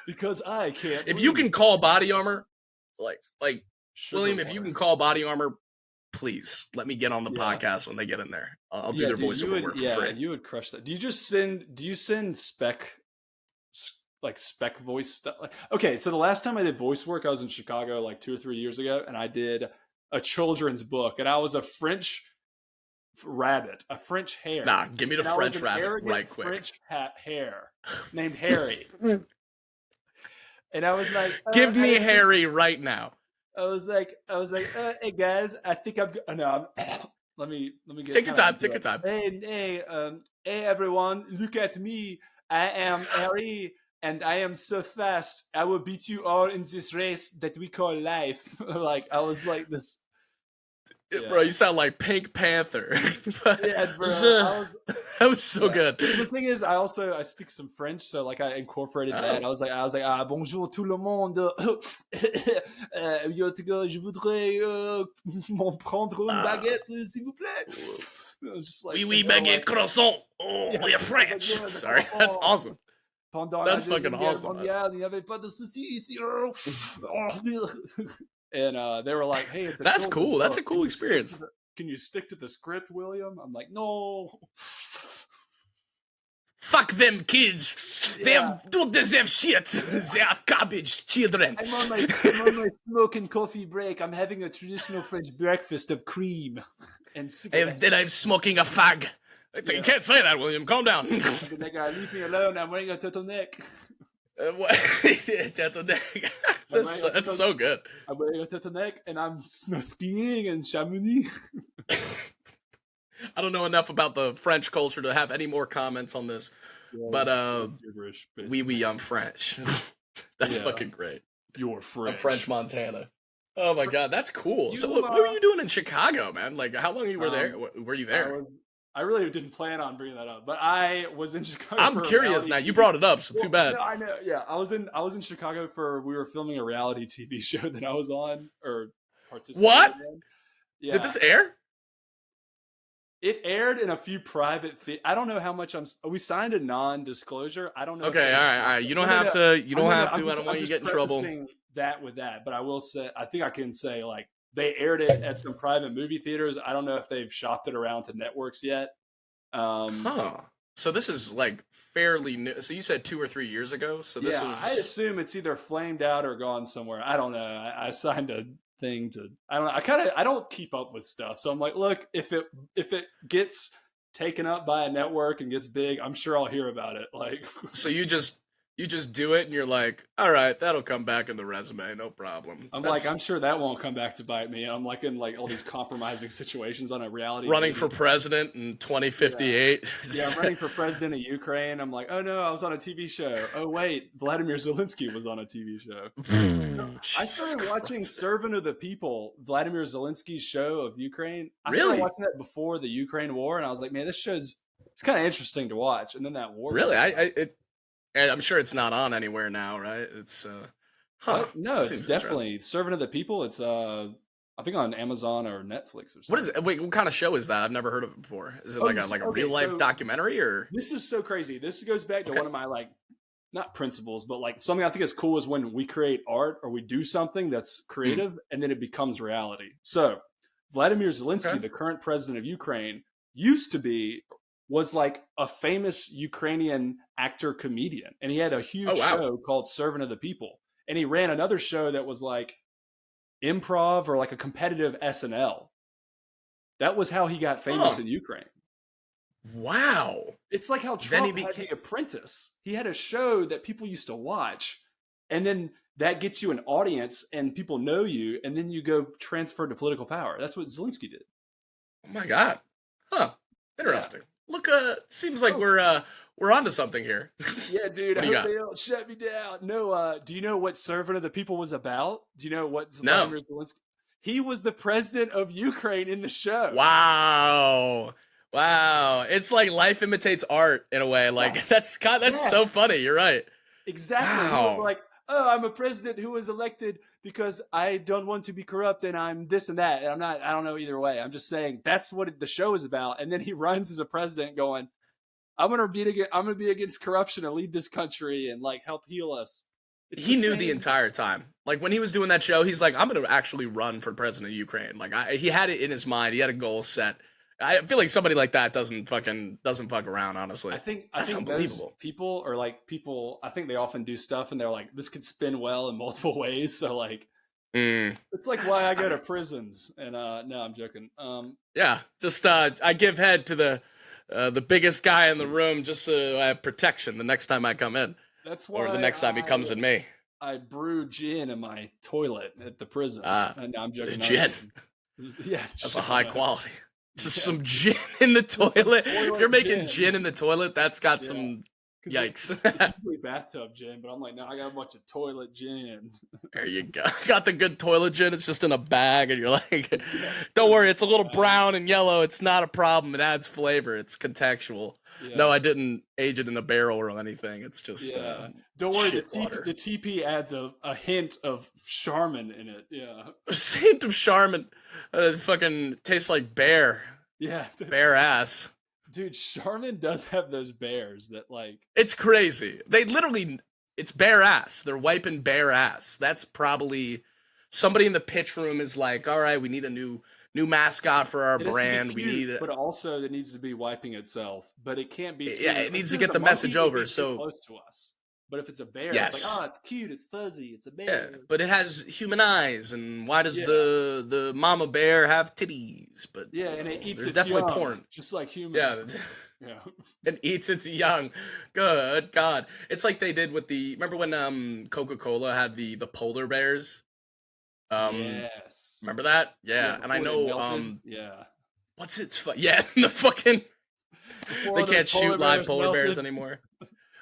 Speaker 2: Because I can't.
Speaker 1: If you can call Body Armor, like
Speaker 2: Sugar
Speaker 1: William, if
Speaker 2: water.
Speaker 1: you can call Body Armor, please let me get on the
Speaker 2: Yeah.
Speaker 1: podcast when they get in there. I'll do their
Speaker 2: dude,
Speaker 1: voiceover work for free.
Speaker 2: you would crush that. Do you send spec voice stuff? Okay, so the last time I did voice work, I was in Chicago like 2 or 3 years ago, and I did a children's book, and I was a French rabbit, a French hare.
Speaker 1: Nah, give me the
Speaker 2: and
Speaker 1: French rabbit right quick.
Speaker 2: French hare named Harry. And I was like,
Speaker 1: give me Harry right now.
Speaker 2: I was like, hey guys, I think I'm. No, let me get.
Speaker 1: Take your time. Take your time.
Speaker 2: Hey, everyone, look at me. I am Harry, and I am so fast. I will beat you all in this race that we call life. Like I was like this.
Speaker 1: Yeah. Bro, you sound like Pink Panther.
Speaker 2: Yeah, bro.
Speaker 1: That was so good.
Speaker 2: The thing is, I speak some French, so like I incorporated that. I was like, bonjour tout le monde. Je voudrais prendre une baguette, s'il vous plaît. I was just like,
Speaker 1: oui, baguette croissant. Oh, yeah, we're French. Sorry, that's awesome. That's fucking awesome.
Speaker 2: Il n'y avait pas de soucis. And they were like, hey,
Speaker 1: that's cool. That's a cool experience.
Speaker 2: Can you stick to the script, William? I'm like, no.
Speaker 1: Fuck them kids.
Speaker 2: Yeah.
Speaker 1: They don't deserve shit. They are garbage children.
Speaker 2: I'm on my smoke and coffee break. I'm having a traditional French breakfast of cream and cigarettes.
Speaker 1: Then I'm smoking a fag. You can't say that, William. Calm down.
Speaker 2: That guy, leave me alone. I'm wearing a turtleneck.
Speaker 1: That's so good.
Speaker 2: I'm wearing a turtleneck and I'm skiing in Chamonix.
Speaker 1: I don't know enough about the French culture to have any more comments on this, but I'm French. That's fucking great.
Speaker 2: You're French.
Speaker 1: I'm French Montana. Oh my god, that's cool. So what were you doing in Chicago, man? Like, how long you were there? Were you there?
Speaker 2: I really didn't plan on bringing that up, but I was in Chicago.
Speaker 1: I'm curious now. You brought it up, so too bad.
Speaker 2: No, I know. Yeah, I was in Chicago we were filming a reality TV show that I was on or participated in. Yeah.
Speaker 1: Did this air?
Speaker 2: It aired in a few private. I don't know how much we signed a non-disclosure. I don't know.
Speaker 1: Okay, all right. You don't have to. You don't have to. I don't want you to get in trouble.
Speaker 2: That with that, but I will say, I think I can say like they aired it at some private movie theaters. I don't know if they've shopped it around to networks yet.
Speaker 1: So this is like fairly new. So you said 2 or 3 years ago. So this was.
Speaker 2: I assume it's either flamed out or gone somewhere. I don't know. I signed a thing to. I don't know. I don't keep up with stuff. So I'm like, look, if it gets taken up by a network and gets big, I'm sure I'll hear about it. Like,
Speaker 1: so you just do it and you're like, all right, that'll come back in the resume, no problem.
Speaker 2: I'm sure that won't come back to bite me. I'm like in like all these compromising situations on a reality.
Speaker 1: Running for president in 2058.
Speaker 2: Yeah, I'm running for president of Ukraine. I'm like, oh no, I was on a TV show. Oh wait, Vladimir Zelensky was on a TV show. I started watching Servant of the People, Vladimir Zelensky's show of Ukraine. I started watching that before the Ukraine war, and I was like, man, it's kind of interesting to watch. And then that war.
Speaker 1: Really, I'm sure it's not on anywhere now, right? It's
Speaker 2: no, it's definitely Servant of the People. It's I think on Amazon or Netflix or something.
Speaker 1: What is it? Wait, what kind of show is that? I've never heard of it before. Is it like a real life documentary or?
Speaker 2: This is so crazy. This goes back to one of my like not principles, but like something I think is cool is when we create art or we do something that's creative and then it becomes reality. So Vladimir Zelensky, the current president of Ukraine, was like a famous Ukrainian actor comedian. And he had a huge show called Servant of the People. And he ran another show that was like improv or like a competitive SNL. That was how he got famous in Ukraine.
Speaker 1: Wow.
Speaker 2: It's like how
Speaker 1: Then he
Speaker 2: Trump had
Speaker 1: became.
Speaker 2: The Apprentice. He had a show that people used to watch, and then that gets you an audience, and people know you, and then you go transfer to political power. That's what Zelensky did.
Speaker 1: Oh my god. Huh.
Speaker 2: Yeah.
Speaker 1: Interesting. Look, seems like
Speaker 2: Oh,
Speaker 1: we're onto something here.
Speaker 2: yeah, dude.
Speaker 1: What
Speaker 2: I
Speaker 1: do you
Speaker 2: hope
Speaker 1: got?
Speaker 2: they don't shut me down. No, do you know what Servant of the People was about? Do you know what
Speaker 1: No.
Speaker 2: Vladimir Zelensky? He was the president of Ukraine in the show.
Speaker 1: Wow. Wow. It's like life imitates art in a way.
Speaker 2: Yeah.
Speaker 1: Like that's
Speaker 2: Yes.
Speaker 1: so funny. You're right.
Speaker 2: Exactly. He was
Speaker 1: Wow.
Speaker 2: like, "Oh, I'm a president who was elected because I don't want to be corrupt and I'm this and that. And I'm not, I don't know either way. I'm just saying that's what the show is about." And then he runs as a president going, I'm going to be against corruption and lead this country and like help heal us." It's the
Speaker 1: He knew the
Speaker 2: same.
Speaker 1: entire time. Like when he was doing that show, he's like, I'm gonna actually run for president of Ukraine. Like he had it in his mind. He had a goal set. I feel like somebody like that doesn't fuck around. Honestly,
Speaker 2: I
Speaker 1: that's
Speaker 2: think those
Speaker 1: unbelievable.
Speaker 2: people are like people, I think they often do stuff and they're like, this could spin well in multiple ways. So like,
Speaker 1: Mm.
Speaker 2: it's like why I go to prisons. And no, I'm joking.
Speaker 1: Yeah, just I give head to the biggest guy in the room just so I have protection the next time I come in,
Speaker 2: That's
Speaker 1: or the
Speaker 2: why
Speaker 1: next time he comes in me.
Speaker 2: I brew gin in my toilet at the prison.
Speaker 1: Uh,
Speaker 2: And I'm joking. No,
Speaker 1: Gin.
Speaker 2: yeah,
Speaker 1: That's a
Speaker 2: I
Speaker 1: high
Speaker 2: know.
Speaker 1: quality. Just
Speaker 2: Yeah,
Speaker 1: some gin in the toilet. If you're
Speaker 2: toilet
Speaker 1: making gin
Speaker 2: gin.
Speaker 1: in the toilet, that's got
Speaker 2: Yeah,
Speaker 1: some
Speaker 2: because
Speaker 1: yikes.
Speaker 2: it's usually bathtub gin, but I'm like, no, I got a bunch of toilet gin.
Speaker 1: There you go. Got the good toilet gin. It's just in a bag, and you're like,
Speaker 2: Yeah,
Speaker 1: don't
Speaker 2: just
Speaker 1: worry, it's a little
Speaker 2: bag.
Speaker 1: brown and yellow. It's not a problem. It adds flavor. It's contextual. No,
Speaker 2: Yeah,
Speaker 1: I didn't age it in a barrel or anything. It's just
Speaker 2: yeah. Don't worry,
Speaker 1: shit water.
Speaker 2: The TP adds a hint of Charmin in it. Yeah,
Speaker 1: Saint of Charmin. Fucking tastes like
Speaker 2: yeah,
Speaker 1: bear ass.
Speaker 2: dude. Charmin does have those bears that like.
Speaker 1: It's crazy. They literally, it's bare ass. They're wiping bare ass. That's probably somebody in the pitch room is like, all right, we need a new mascot for our
Speaker 2: It has to be
Speaker 1: brand. We
Speaker 2: cute,
Speaker 1: need,
Speaker 2: but also it needs to be wiping itself. But it can't be
Speaker 1: yeah,
Speaker 2: too.
Speaker 1: it
Speaker 2: If
Speaker 1: needs
Speaker 2: it
Speaker 1: to
Speaker 2: was
Speaker 1: get
Speaker 2: a
Speaker 1: the
Speaker 2: monkey,
Speaker 1: message
Speaker 2: it'd
Speaker 1: over.
Speaker 2: be too
Speaker 1: So
Speaker 2: close to us. But if it's a bear, it's like,
Speaker 1: yes,
Speaker 2: oh, it's cute, it's fuzzy, it's a
Speaker 1: yeah,
Speaker 2: bear.
Speaker 1: but it has human eyes. And why does
Speaker 2: Yeah,
Speaker 1: the mama bear have titties? But
Speaker 2: yeah, and it eats
Speaker 1: there's
Speaker 2: its
Speaker 1: definitely
Speaker 2: young,
Speaker 1: porn.
Speaker 2: just like
Speaker 1: Yeah.
Speaker 2: humans. Yeah.
Speaker 1: And eats its young. Good God. It's like they did with the remember when Coca-Cola had the polar bears? Um
Speaker 2: Yes.
Speaker 1: remember that?
Speaker 2: Yeah.
Speaker 1: Yeah. And I
Speaker 2: Before they
Speaker 1: know
Speaker 2: melted. Yeah.
Speaker 1: what's yeah, the fucking they
Speaker 2: Before those
Speaker 1: can't
Speaker 2: polar
Speaker 1: shoot live
Speaker 2: bears
Speaker 1: polar bears
Speaker 2: melted.
Speaker 1: anymore.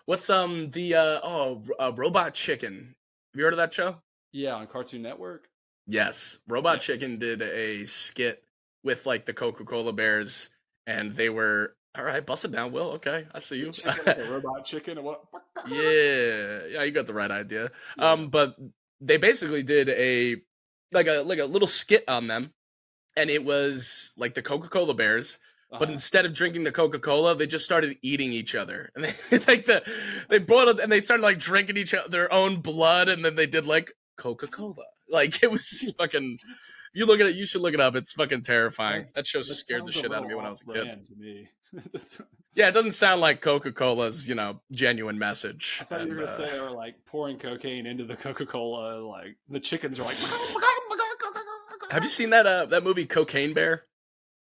Speaker 1: What's the Robot Chicken. Have you heard of that show?
Speaker 2: Yeah, on Cartoon Network.
Speaker 1: Yes.
Speaker 2: Yeah.
Speaker 1: Robot Chicken did a skit with like the Coca-Cola bears and they were all right, bust it down, Will. Okay, I see
Speaker 2: The
Speaker 1: you.
Speaker 2: chicken, like a robot chicken, and what?
Speaker 1: Yeah, you got the right idea.
Speaker 2: Yeah.
Speaker 1: But they basically did a like a little skit on them, and it was like the Coca-Cola bears, but
Speaker 2: Uh-huh.
Speaker 1: instead of drinking the Coca-Cola, they just started eating each other, and they like they boiled it, and they started like drinking their own blood, and then they did like Coca-Cola. Like it was fucking. You look at it, you should look it up. It's fucking terrifying.
Speaker 2: That
Speaker 1: That show
Speaker 2: that
Speaker 1: scared the
Speaker 2: sounds a
Speaker 1: shit out of
Speaker 2: little
Speaker 1: me when I was a kid.
Speaker 2: off-brand to me. That's-
Speaker 1: Yeah, it doesn't sound like Coca-Cola's, genuine message.
Speaker 2: I thought you were
Speaker 1: And
Speaker 2: gonna say they were like pouring cocaine into the Coca-Cola, like the chickens are like.
Speaker 1: have you seen that movie Cocaine Bear?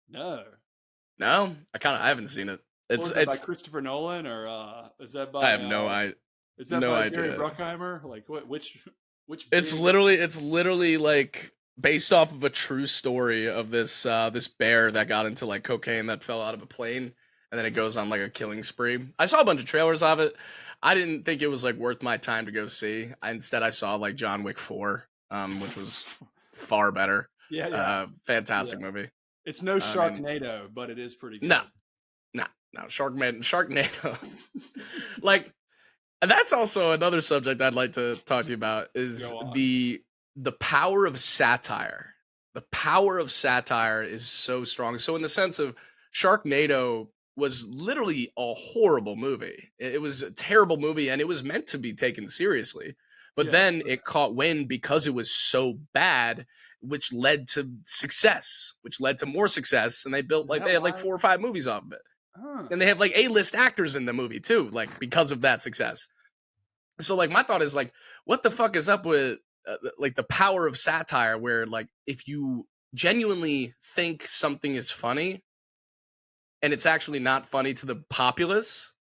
Speaker 2: No.
Speaker 1: No, I haven't seen it.
Speaker 2: What
Speaker 1: It's
Speaker 2: was that by
Speaker 1: it's
Speaker 2: Christopher Nolan or is that
Speaker 1: I
Speaker 2: by
Speaker 1: have no
Speaker 2: Jerry
Speaker 1: idea.
Speaker 2: Bruckheimer? Like which
Speaker 1: It's
Speaker 2: big
Speaker 1: literally like based off of a true story of this bear that got into like cocaine that fell out of a plane and then it goes on like a killing spree. I saw a bunch of trailers of it. I didn't think it was like worth my time to go see. Instead I saw like John Wick 4, which was far better.
Speaker 2: Yeah, yeah.
Speaker 1: Fantastic
Speaker 2: Yeah.
Speaker 1: movie.
Speaker 2: It's no
Speaker 1: I mean,
Speaker 2: Sharknado, but it is pretty good.
Speaker 1: no, no, Sharknado. Like that's also another subject I'd like to talk to you about is
Speaker 2: Go on.
Speaker 1: the power of satire. The power of satire is so strong. So in the sense of Sharknado was literally a horrible movie. It was a terrible movie and it was meant to be taken seriously. But
Speaker 2: Yeah.
Speaker 1: then it caught wind because it was so bad, which led to success, which led to more success. And they built
Speaker 2: Is
Speaker 1: like
Speaker 2: that
Speaker 1: they had like
Speaker 2: why?
Speaker 1: 4 or 5 movies off of it.
Speaker 2: Huh.
Speaker 1: And they have like A-list actors in the movie too, like because of that success. So like my thought is like, what the fuck is up with like the power of satire? Where like if you genuinely think something is funny, and it's actually not funny to the populace,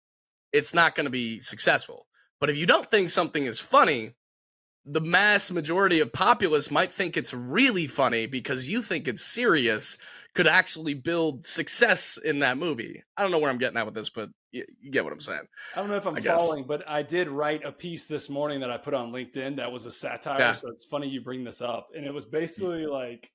Speaker 1: it's not going to be successful. But if you don't think something is funny, the mass majority of populace might think it's really funny because you think it's serious, could actually build success in that movie. I don't know where I'm getting at with this, but you get what I'm saying.
Speaker 2: I don't know if I'm following, but I did write a piece this morning that I put on LinkedIn that was a satire.
Speaker 1: Yeah.
Speaker 2: So it's funny you bring this up. And it was basically like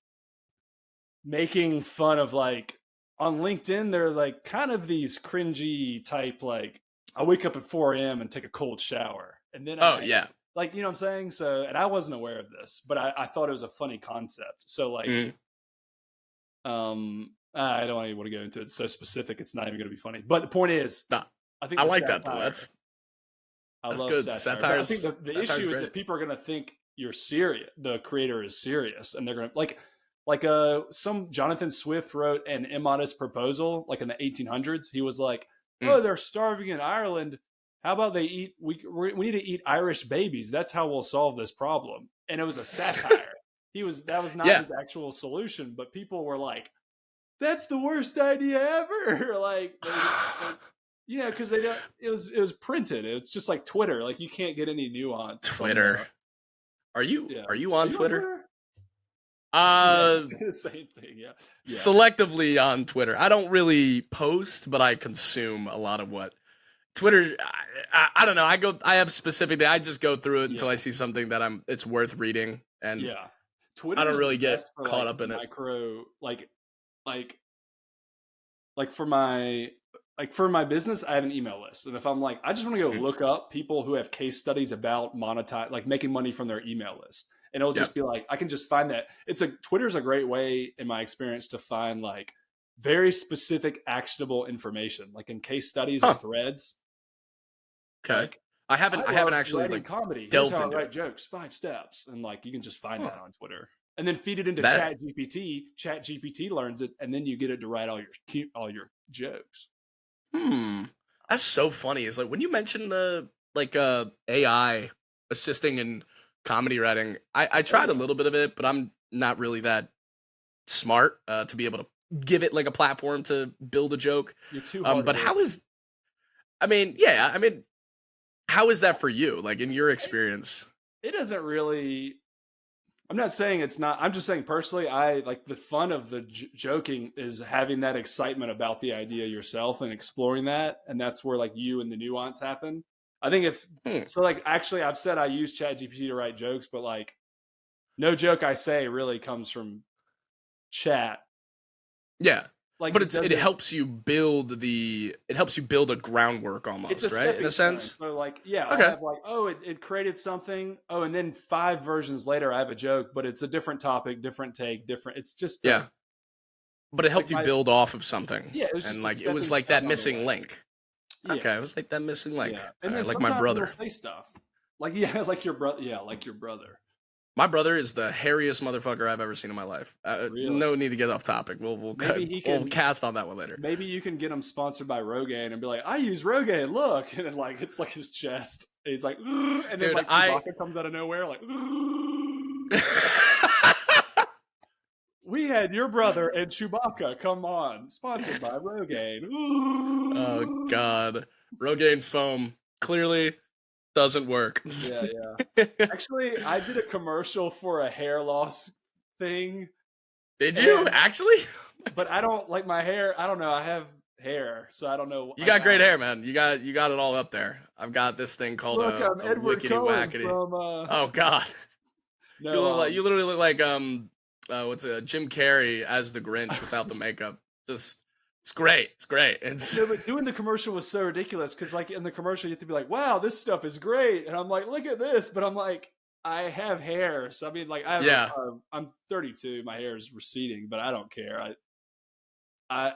Speaker 2: making fun of like on LinkedIn, they're like kind of these cringy type, like I wake up at 4 a.m. and take a cold shower. And then like, you know what I'm saying? So, and I wasn't aware of this, but I thought it was a funny concept. So like, I don't even want to go into it. It's so specific. It's not even going to be funny. But the point is, I think
Speaker 1: I like that though. That's
Speaker 2: good.
Speaker 1: Satire.
Speaker 2: I think the issue is that people are going to think you're serious. The creator is serious, and they're going to like some Jonathan Swift wrote an immodest proposal like in the 1800s. He was like, oh, they're starving in Ireland. How about they eat? We need to eat Irish babies. That's how we'll solve this problem. And it was a satire. That was not his actual solution, but people were like, that's the worst idea ever. Like, you know, because they don't. It was printed. It's just like Twitter. Like you can't get any nuance.
Speaker 1: Twitter. Are you on Twitter?
Speaker 2: The same thing. Yeah.
Speaker 1: Selectively on Twitter. I don't really post, but I consume a lot of what Twitter. I don't know. I just go through it until I see something that it's worth reading. And
Speaker 2: Twitter.
Speaker 1: I don't really get caught up in
Speaker 2: micro, like for my business, I have an email list. And if I'm like, I just want to go look up people who have case studies about making money from their email list. And it'll just be like, I can just find that. Twitter's a great way in my experience to find like very specific actionable information, like in case studies or threads.
Speaker 1: Okay. Like, I haven't actually like
Speaker 2: comedy. Here's how I write jokes, 5 steps. And like, you can just find that on Twitter and then feed it into ChatGPT. ChatGPT learns it. And then you get it to write all your jokes.
Speaker 1: That's so funny. It's like when you mentioned the AI assisting in comedy writing, I tried a little bit of it, but I'm not really that smart to be able to give it like a platform to build a joke.
Speaker 2: You're too hard.
Speaker 1: But how is that for you? Like in your experience?
Speaker 2: It doesn't really. I'm not saying it's not. I'm just saying personally, I like the fun of the joking is having that excitement about the idea yourself and exploring that, and that's where like you and the nuance happen. I think actually I've said I use ChatGPT to write jokes, but like no joke I say really comes from chat.
Speaker 1: Yeah. Like, but it helps you build a groundwork almost, right? In a sense.
Speaker 2: So like, I have like, it created something. Oh, and then 5 versions later, I have a joke, but it's a different topic, different take, different. It's just
Speaker 1: but it helped you build off of something.
Speaker 2: Yeah,
Speaker 1: it was like that missing link. Yeah. Okay, it was like that missing link.
Speaker 2: Yeah. And then like my brother say stuff. Like like your brother. Yeah, like your brother.
Speaker 1: My brother is the hairiest motherfucker I've ever seen in my life. Really? No need to get off topic. We'll cast on that one later.
Speaker 2: Maybe you can get him sponsored by Rogaine and be like, I use Rogaine, look. And then like it's like his chest. And he's like, and then dude, like Chewbacca comes out of nowhere like we had your brother and Chewbacca, come on. Sponsored by Rogaine.
Speaker 1: Oh God. Rogaine foam. Clearly doesn't work.
Speaker 2: Yeah. Actually, I did a commercial for a hair loss thing.
Speaker 1: Did you actually?
Speaker 2: But I don't like my hair. I don't know. I have hair, so I don't know.
Speaker 1: You got great hair, man. You got it all up there. I've got this thing called
Speaker 2: I'm Edward Cohen from,
Speaker 1: oh God. No, you literally look like Jim Carrey as the Grinch without the makeup. Just it's great. It's great.
Speaker 2: But doing the commercial was so ridiculous because, like, in the commercial, you have to be like, "Wow, this stuff is great," and I'm like, "Look at this," but I'm like, I have hair, so I mean, like, I'm 32, my hair is receding, but I don't care. I'm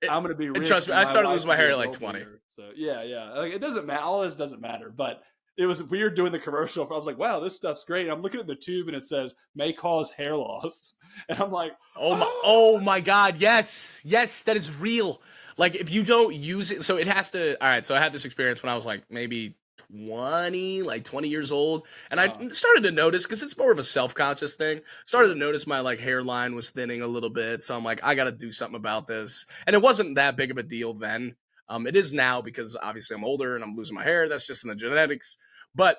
Speaker 2: gonna be rich.
Speaker 1: Trust me, I started losing my hair at like 20.
Speaker 2: So yeah, like it doesn't matter. All this doesn't matter, but. It was weird doing the commercial. I was like, wow, this stuff's great. I'm looking at the tube and it says may cause hair loss. And I'm like,
Speaker 1: oh my God. Yes, that is real. Like if you don't use it, so it has to. All right. So I had this experience when I was like maybe 20 years old. And I
Speaker 2: Uh,
Speaker 1: started to notice, because it's more of a self-conscious thing, started to
Speaker 2: sure.
Speaker 1: notice my like hairline was thinning a little bit. So I'm like, I got to do something about this. And it wasn't that big of a deal then. It is now, because obviously I'm older and I'm losing my hair. That's just in the genetics. But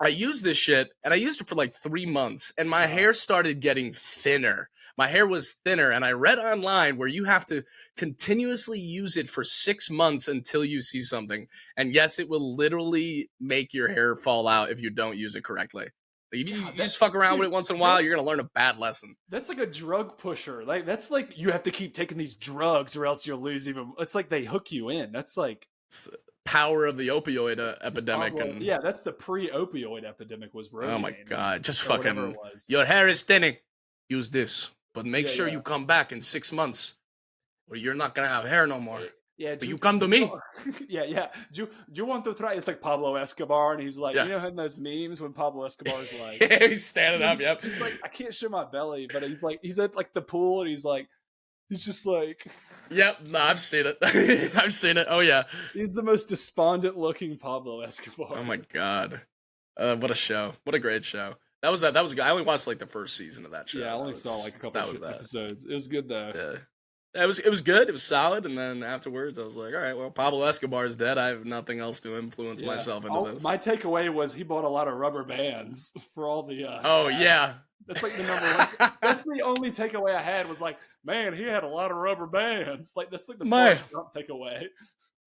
Speaker 1: I used this shit, and I used it for like 3 months, and my
Speaker 2: Uh,
Speaker 1: hair started getting thinner. My hair was thinner, and I read online where you have to continuously use it for 6 months until you see something. And yes, it will literally make your hair fall out if you don't use it correctly. Like, if you
Speaker 2: God,
Speaker 1: just fuck around with
Speaker 2: dude,
Speaker 1: it once in a while,
Speaker 2: that's
Speaker 1: you're gonna learn a bad lesson.
Speaker 2: that's like a drug pusher. Like that's like you have to keep taking these drugs or else you'll lose even. It's like they hook you in. That's like
Speaker 1: It's the power of the opioid
Speaker 2: the
Speaker 1: epidemic,
Speaker 2: Pablo.
Speaker 1: and
Speaker 2: Yeah, that's the pre-opioid epidemic was
Speaker 1: oh my
Speaker 2: Rogaine
Speaker 1: god, just
Speaker 2: or whatever it
Speaker 1: fucking
Speaker 2: was.
Speaker 1: your hair is thinning. Use this, but make
Speaker 2: Yeah,
Speaker 1: sure
Speaker 2: yeah.
Speaker 1: you come back in 6 months, or you're not gonna have hair no more.
Speaker 2: Yeah,
Speaker 1: But you come to me.
Speaker 2: yeah, yeah. Do you want to try? It's like Pablo Escobar, and he's like,
Speaker 1: Yeah.
Speaker 2: you know, in those memes when Pablo Escobar's like,
Speaker 1: Yeah, he's standing up. Yep.
Speaker 2: he's like, I can't show my belly, but he's like, he's at like the pool, and he's like, he's just like,
Speaker 1: Yep. No, I've seen it. I've seen it. Oh yeah.
Speaker 2: he's the most despondent looking Pablo
Speaker 1: Oh
Speaker 2: Escobar.
Speaker 1: my god. What a show. What a great show. That was good. I only watched like the first season of that show.
Speaker 2: Yeah, I only saw like a couple
Speaker 1: That was that.
Speaker 2: episodes. It was good though.
Speaker 1: Yeah. It was good. It was solid. And then afterwards, I was like, all right, well, Pablo Escobar is dead. I have nothing else to influence
Speaker 2: Yeah.
Speaker 1: myself into this.
Speaker 2: My takeaway was he bought a lot of rubber bands for all the
Speaker 1: Oh
Speaker 2: cash.
Speaker 1: yeah.
Speaker 2: That's like the number one. That's the only takeaway I had was like, man, he had a lot of rubber bands. Like that's like the
Speaker 1: Man,
Speaker 2: Forrest Gump takeaway.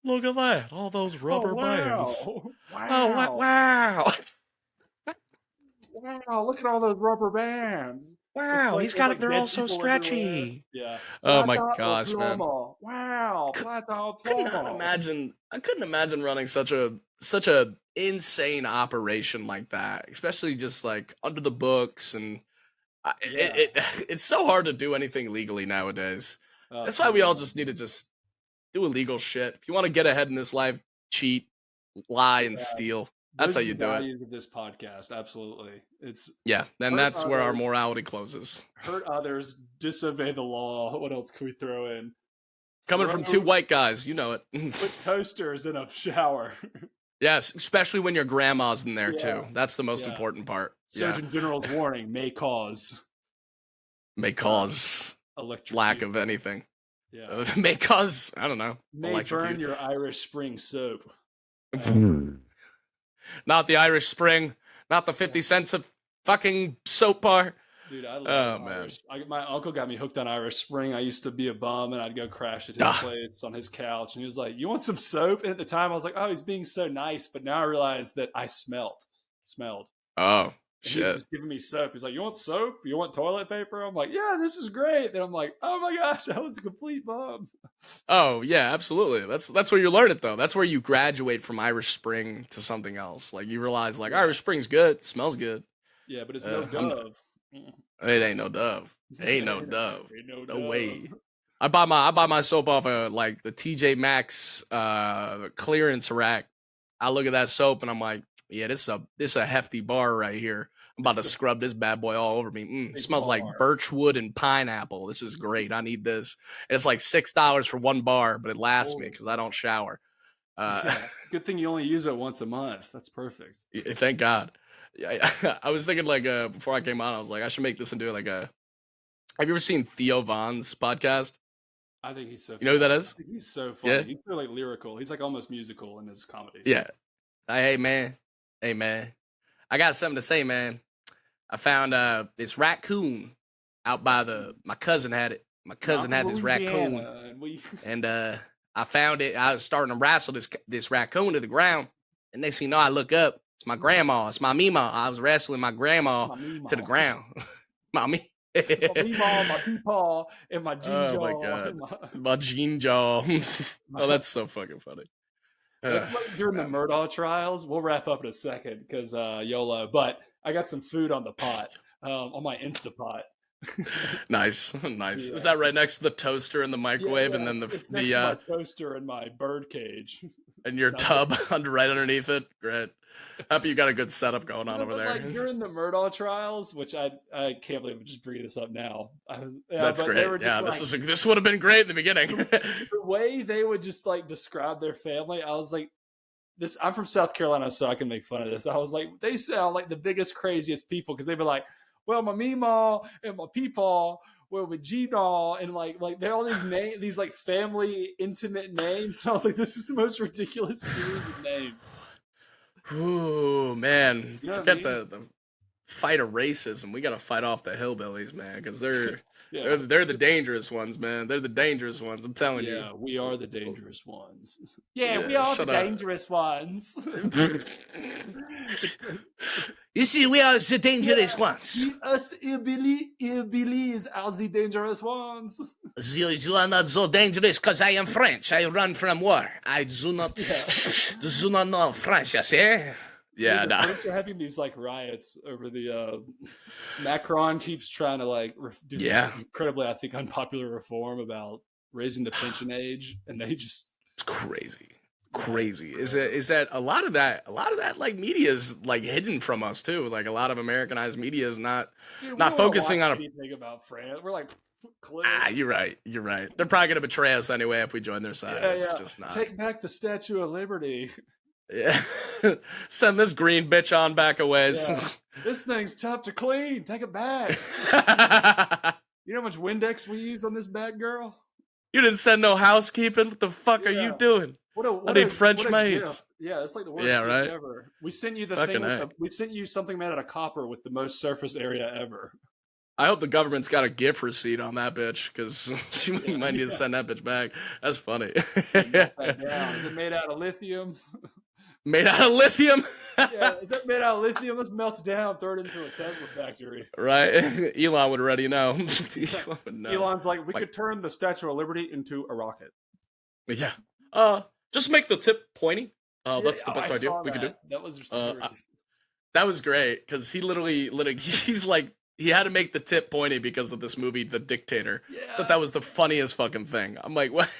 Speaker 1: look at that. All those
Speaker 2: Oh
Speaker 1: rubber bands.
Speaker 2: wow,
Speaker 1: Oh
Speaker 2: wow,
Speaker 1: wow.
Speaker 2: wow! Look at all those rubber bands. It's
Speaker 1: Wow,
Speaker 2: like
Speaker 1: he's
Speaker 2: there's
Speaker 1: got it.
Speaker 2: like
Speaker 1: They're all
Speaker 2: dead
Speaker 1: so
Speaker 2: people everywhere.
Speaker 1: stretchy.
Speaker 2: Yeah,
Speaker 1: Oh my
Speaker 2: plata o
Speaker 1: gosh, man.
Speaker 2: plomo. Wow, plata o
Speaker 1: Could not
Speaker 2: plomo.
Speaker 1: imagine. I couldn't imagine running such a insane operation like that, especially just like under the books, and
Speaker 2: Yeah,
Speaker 1: it's so hard to do anything legally nowadays. That's why
Speaker 2: so
Speaker 1: we all
Speaker 2: dumb.
Speaker 1: just need to just do illegal shit. If you want to get ahead in this life, cheat, lie, and
Speaker 2: Yeah,
Speaker 1: steal. That's how
Speaker 2: those are
Speaker 1: you
Speaker 2: the
Speaker 1: do it.
Speaker 2: values of this podcast. Absolutely, it's
Speaker 1: Yeah, then
Speaker 2: hurt
Speaker 1: that's where our
Speaker 2: others,
Speaker 1: morality closes.
Speaker 2: disobey the law. What else can we throw in?
Speaker 1: Coming from two
Speaker 2: Throw
Speaker 1: white guys, you know it.
Speaker 2: Put toasters in a shower.
Speaker 1: Yes, especially when your grandma's in there
Speaker 2: Yeah,
Speaker 1: too. That's the most
Speaker 2: yeah.
Speaker 1: important part. Yeah,
Speaker 2: Surgeon General's warning may cause
Speaker 1: may
Speaker 2: uh,
Speaker 1: cause lack
Speaker 2: electrocution.
Speaker 1: of anything.
Speaker 2: Yeah.
Speaker 1: May cause, I don't know,
Speaker 2: May burn
Speaker 1: electrocute.
Speaker 2: your Irish Spring soap.
Speaker 1: Not the Irish Spring, not the
Speaker 2: Yeah.
Speaker 1: 50 cents of fucking soap bar.
Speaker 2: Dude, I love
Speaker 1: Oh man.
Speaker 2: Irish. My uncle got me hooked on Irish Spring. I used to be a bum, and I'd go crash at his
Speaker 1: Ah,
Speaker 2: place on his couch, and he was like, "You want some soap?" And at the time, I was like, "Oh, he's being so nice." But now I realize that I smelled,
Speaker 1: oh
Speaker 2: and he was
Speaker 1: shit.
Speaker 2: just giving me soap. He's like, "You want soap? You want toilet paper?" I'm like, "Yeah, this is great." Then I'm like, "Oh my gosh, I was a complete bum."
Speaker 1: Oh yeah, absolutely. That's where you learn it though. That's where you graduate from Irish Spring to something else. Like you realize like
Speaker 2: Yeah,
Speaker 1: Irish Spring's good, smells good.
Speaker 2: yeah, but it's no
Speaker 1: I'm
Speaker 2: Dove.
Speaker 1: It ain't no Dove. Ain't no
Speaker 2: ain't,
Speaker 1: Dove.
Speaker 2: ain't no
Speaker 1: No
Speaker 2: Dove.
Speaker 1: way. I buy my soap off of like the TJ Maxx clearance rack. I look at that soap and I'm like, yeah, this a hefty bar right here. I'm about to
Speaker 2: It's a
Speaker 1: scrub this bad boy all over me.
Speaker 2: big
Speaker 1: Smells like
Speaker 2: bar.
Speaker 1: birchwood and pineapple. This is great. I need this. And it's like $6 for one bar, but it lasts me
Speaker 2: Holy
Speaker 1: because I don't shower. Uh,
Speaker 2: yeah. Good thing you only use it once a month. That's perfect.
Speaker 1: thank God. Yeah, I was thinking like before I came on, I was like, I should make this into like a. Have you ever seen Theo Vaughn's podcast?
Speaker 2: I think he's so
Speaker 1: You know who that
Speaker 2: funny. I
Speaker 1: is?
Speaker 2: think he's so
Speaker 1: Yeah,
Speaker 2: funny. He's so like lyrical. He's like almost musical in his comedy.
Speaker 1: yeah. Hey man, hey man. I got something to say, man. I found this raccoon out by the. My cousin had it. My
Speaker 2: You know, I'm
Speaker 1: cousin
Speaker 2: from
Speaker 1: had this raccoon,
Speaker 2: Louisiana, and we
Speaker 1: and I found it. I was starting to wrestle this raccoon to the ground, and next thing you know, I look up. It's my grandma. It's my mima. I was wrestling my grandma
Speaker 2: my
Speaker 1: to the
Speaker 2: meemaw.
Speaker 1: ground. Mommy.
Speaker 2: It's my meemaw, my peepaw, and my
Speaker 1: Oh my
Speaker 2: ginjaw.
Speaker 1: god. My jean jaw. Oh,
Speaker 2: My-
Speaker 1: that's so fucking funny.
Speaker 2: That's like during the
Speaker 1: Man.
Speaker 2: Murdaugh trials. We'll wrap up in a second because YOLO. But I got some food on the pot, on my Instapot.
Speaker 1: Nice. Nice. Is
Speaker 2: Yeah.
Speaker 1: that right next to the toaster and the
Speaker 2: Yeah,
Speaker 1: microwave and
Speaker 2: yeah.
Speaker 1: then
Speaker 2: It's next
Speaker 1: the
Speaker 2: to my toaster and my bird cage.
Speaker 1: and your
Speaker 2: Not the-
Speaker 1: tub right underneath it? Great. Happy you got a good setup going on
Speaker 2: No,
Speaker 1: over
Speaker 2: but
Speaker 1: there.
Speaker 2: like during the Murdaugh trials, which I can't believe I'm just bringing this up now.
Speaker 1: That's
Speaker 2: But they
Speaker 1: great.
Speaker 2: were
Speaker 1: Yeah,
Speaker 2: just like
Speaker 1: this would have been great in the beginning.
Speaker 2: the way they would just like describe their family. I was like, this. I'm from South Carolina, so I can make fun of this. I was like, they sound like the biggest, craziest people because they'd be like, well, my meemaw and my peepaw were with G-Daw, and like they all these names, these like family intimate names. And I was like, this is the most ridiculous series of names.
Speaker 1: Ooh, man.
Speaker 2: You know what I
Speaker 1: Forget
Speaker 2: mean?
Speaker 1: the fight of racism. We got to fight off the hillbillies, man, because they're
Speaker 2: Yeah.
Speaker 1: they're the dangerous ones, man. They're the dangerous ones. I'm telling you.
Speaker 2: Yeah, we are the dangerous ones. Yeah, we
Speaker 1: Yeah,
Speaker 2: are the
Speaker 1: shut up.
Speaker 2: dangerous ones.
Speaker 1: You see, we are the dangerous ones.
Speaker 2: Us hillbillies are the dangerous ones.
Speaker 1: You are not so dangerous because I am French. I run from war. I do not know French, you see? Yeah,
Speaker 2: The
Speaker 1: no.
Speaker 2: French are having these like riots over the Macron keeps trying to like do this incredibly, I think, unpopular reform about raising the pension age, and they just
Speaker 1: It's crazy. Is that a lot of that like media is like hidden from us too. Like a lot of Americanized media is not focusing on
Speaker 2: anything about France. We're like,
Speaker 1: you're right. They're probably gonna betray us anyway if we join their side. It's just not.
Speaker 2: Take back the Statue of Liberty.
Speaker 1: Yeah. Send this green bitch on back away.
Speaker 2: Yeah. This thing's tough to clean. Take it back. You know how much Windex we use on this bad girl?
Speaker 1: You didn't send no housekeeping. What the fuck are you doing? I need French maids.
Speaker 2: Yeah, it's like the worst gift
Speaker 1: right?
Speaker 2: ever. We sent you we sent you something made out of copper with the most surface area ever.
Speaker 1: I hope the government's got a gift receipt on that bitch because she might need to send that bitch back. That's funny.
Speaker 2: That down. Is it made out of lithium?
Speaker 1: Made out of lithium?
Speaker 2: Yeah, is that made out of lithium? Let's melt it down, throw it into a Tesla factory.
Speaker 1: Right? Elon would already know.
Speaker 2: Elon would know. Elon's like, we could turn the Statue of Liberty into a rocket.
Speaker 1: Yeah. Just make the tip pointy. That's the best idea we could do.
Speaker 2: That was
Speaker 1: that was great because he literally, he's like, he had to make the tip pointy because of this movie, The Dictator. Yeah. That was the funniest fucking thing. I'm like, what?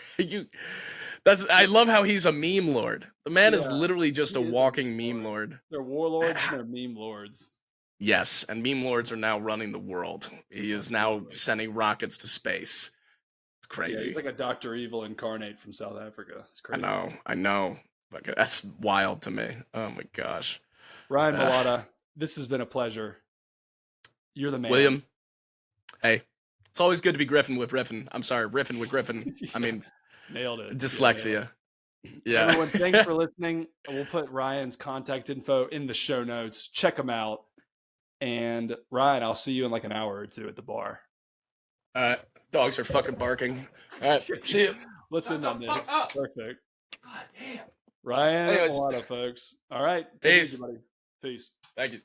Speaker 1: I love how he's a meme lord. The man is literally just a walking meme lord.
Speaker 2: They're warlords and they're meme lords.
Speaker 1: Yes, and meme lords are now running the world. He is now sending rockets to space. It's crazy.
Speaker 2: Yeah, he's like a Dr. Evil incarnate from South Africa. It's crazy.
Speaker 1: I know. That's wild to me. Oh my gosh.
Speaker 2: Ryan Maletta, this has been a pleasure. You're the man.
Speaker 1: William, hey, it's always good to be Griffin with Griffin. I'm sorry, riffing with Griffin. I mean,
Speaker 2: nailed it.
Speaker 1: Dyslexia. Yeah.
Speaker 2: Everyone, thanks for listening. We'll put Ryan's contact info in the show notes. Check him out. And Ryan, I'll see you in like an hour or two at the bar.
Speaker 1: Dogs are fucking barking. All right, see you.
Speaker 2: Let's end on this. Perfect.
Speaker 1: God damn.
Speaker 2: Ryan, a lot of folks. All right.
Speaker 1: Peace.
Speaker 2: Everybody. Peace.
Speaker 1: Thank you.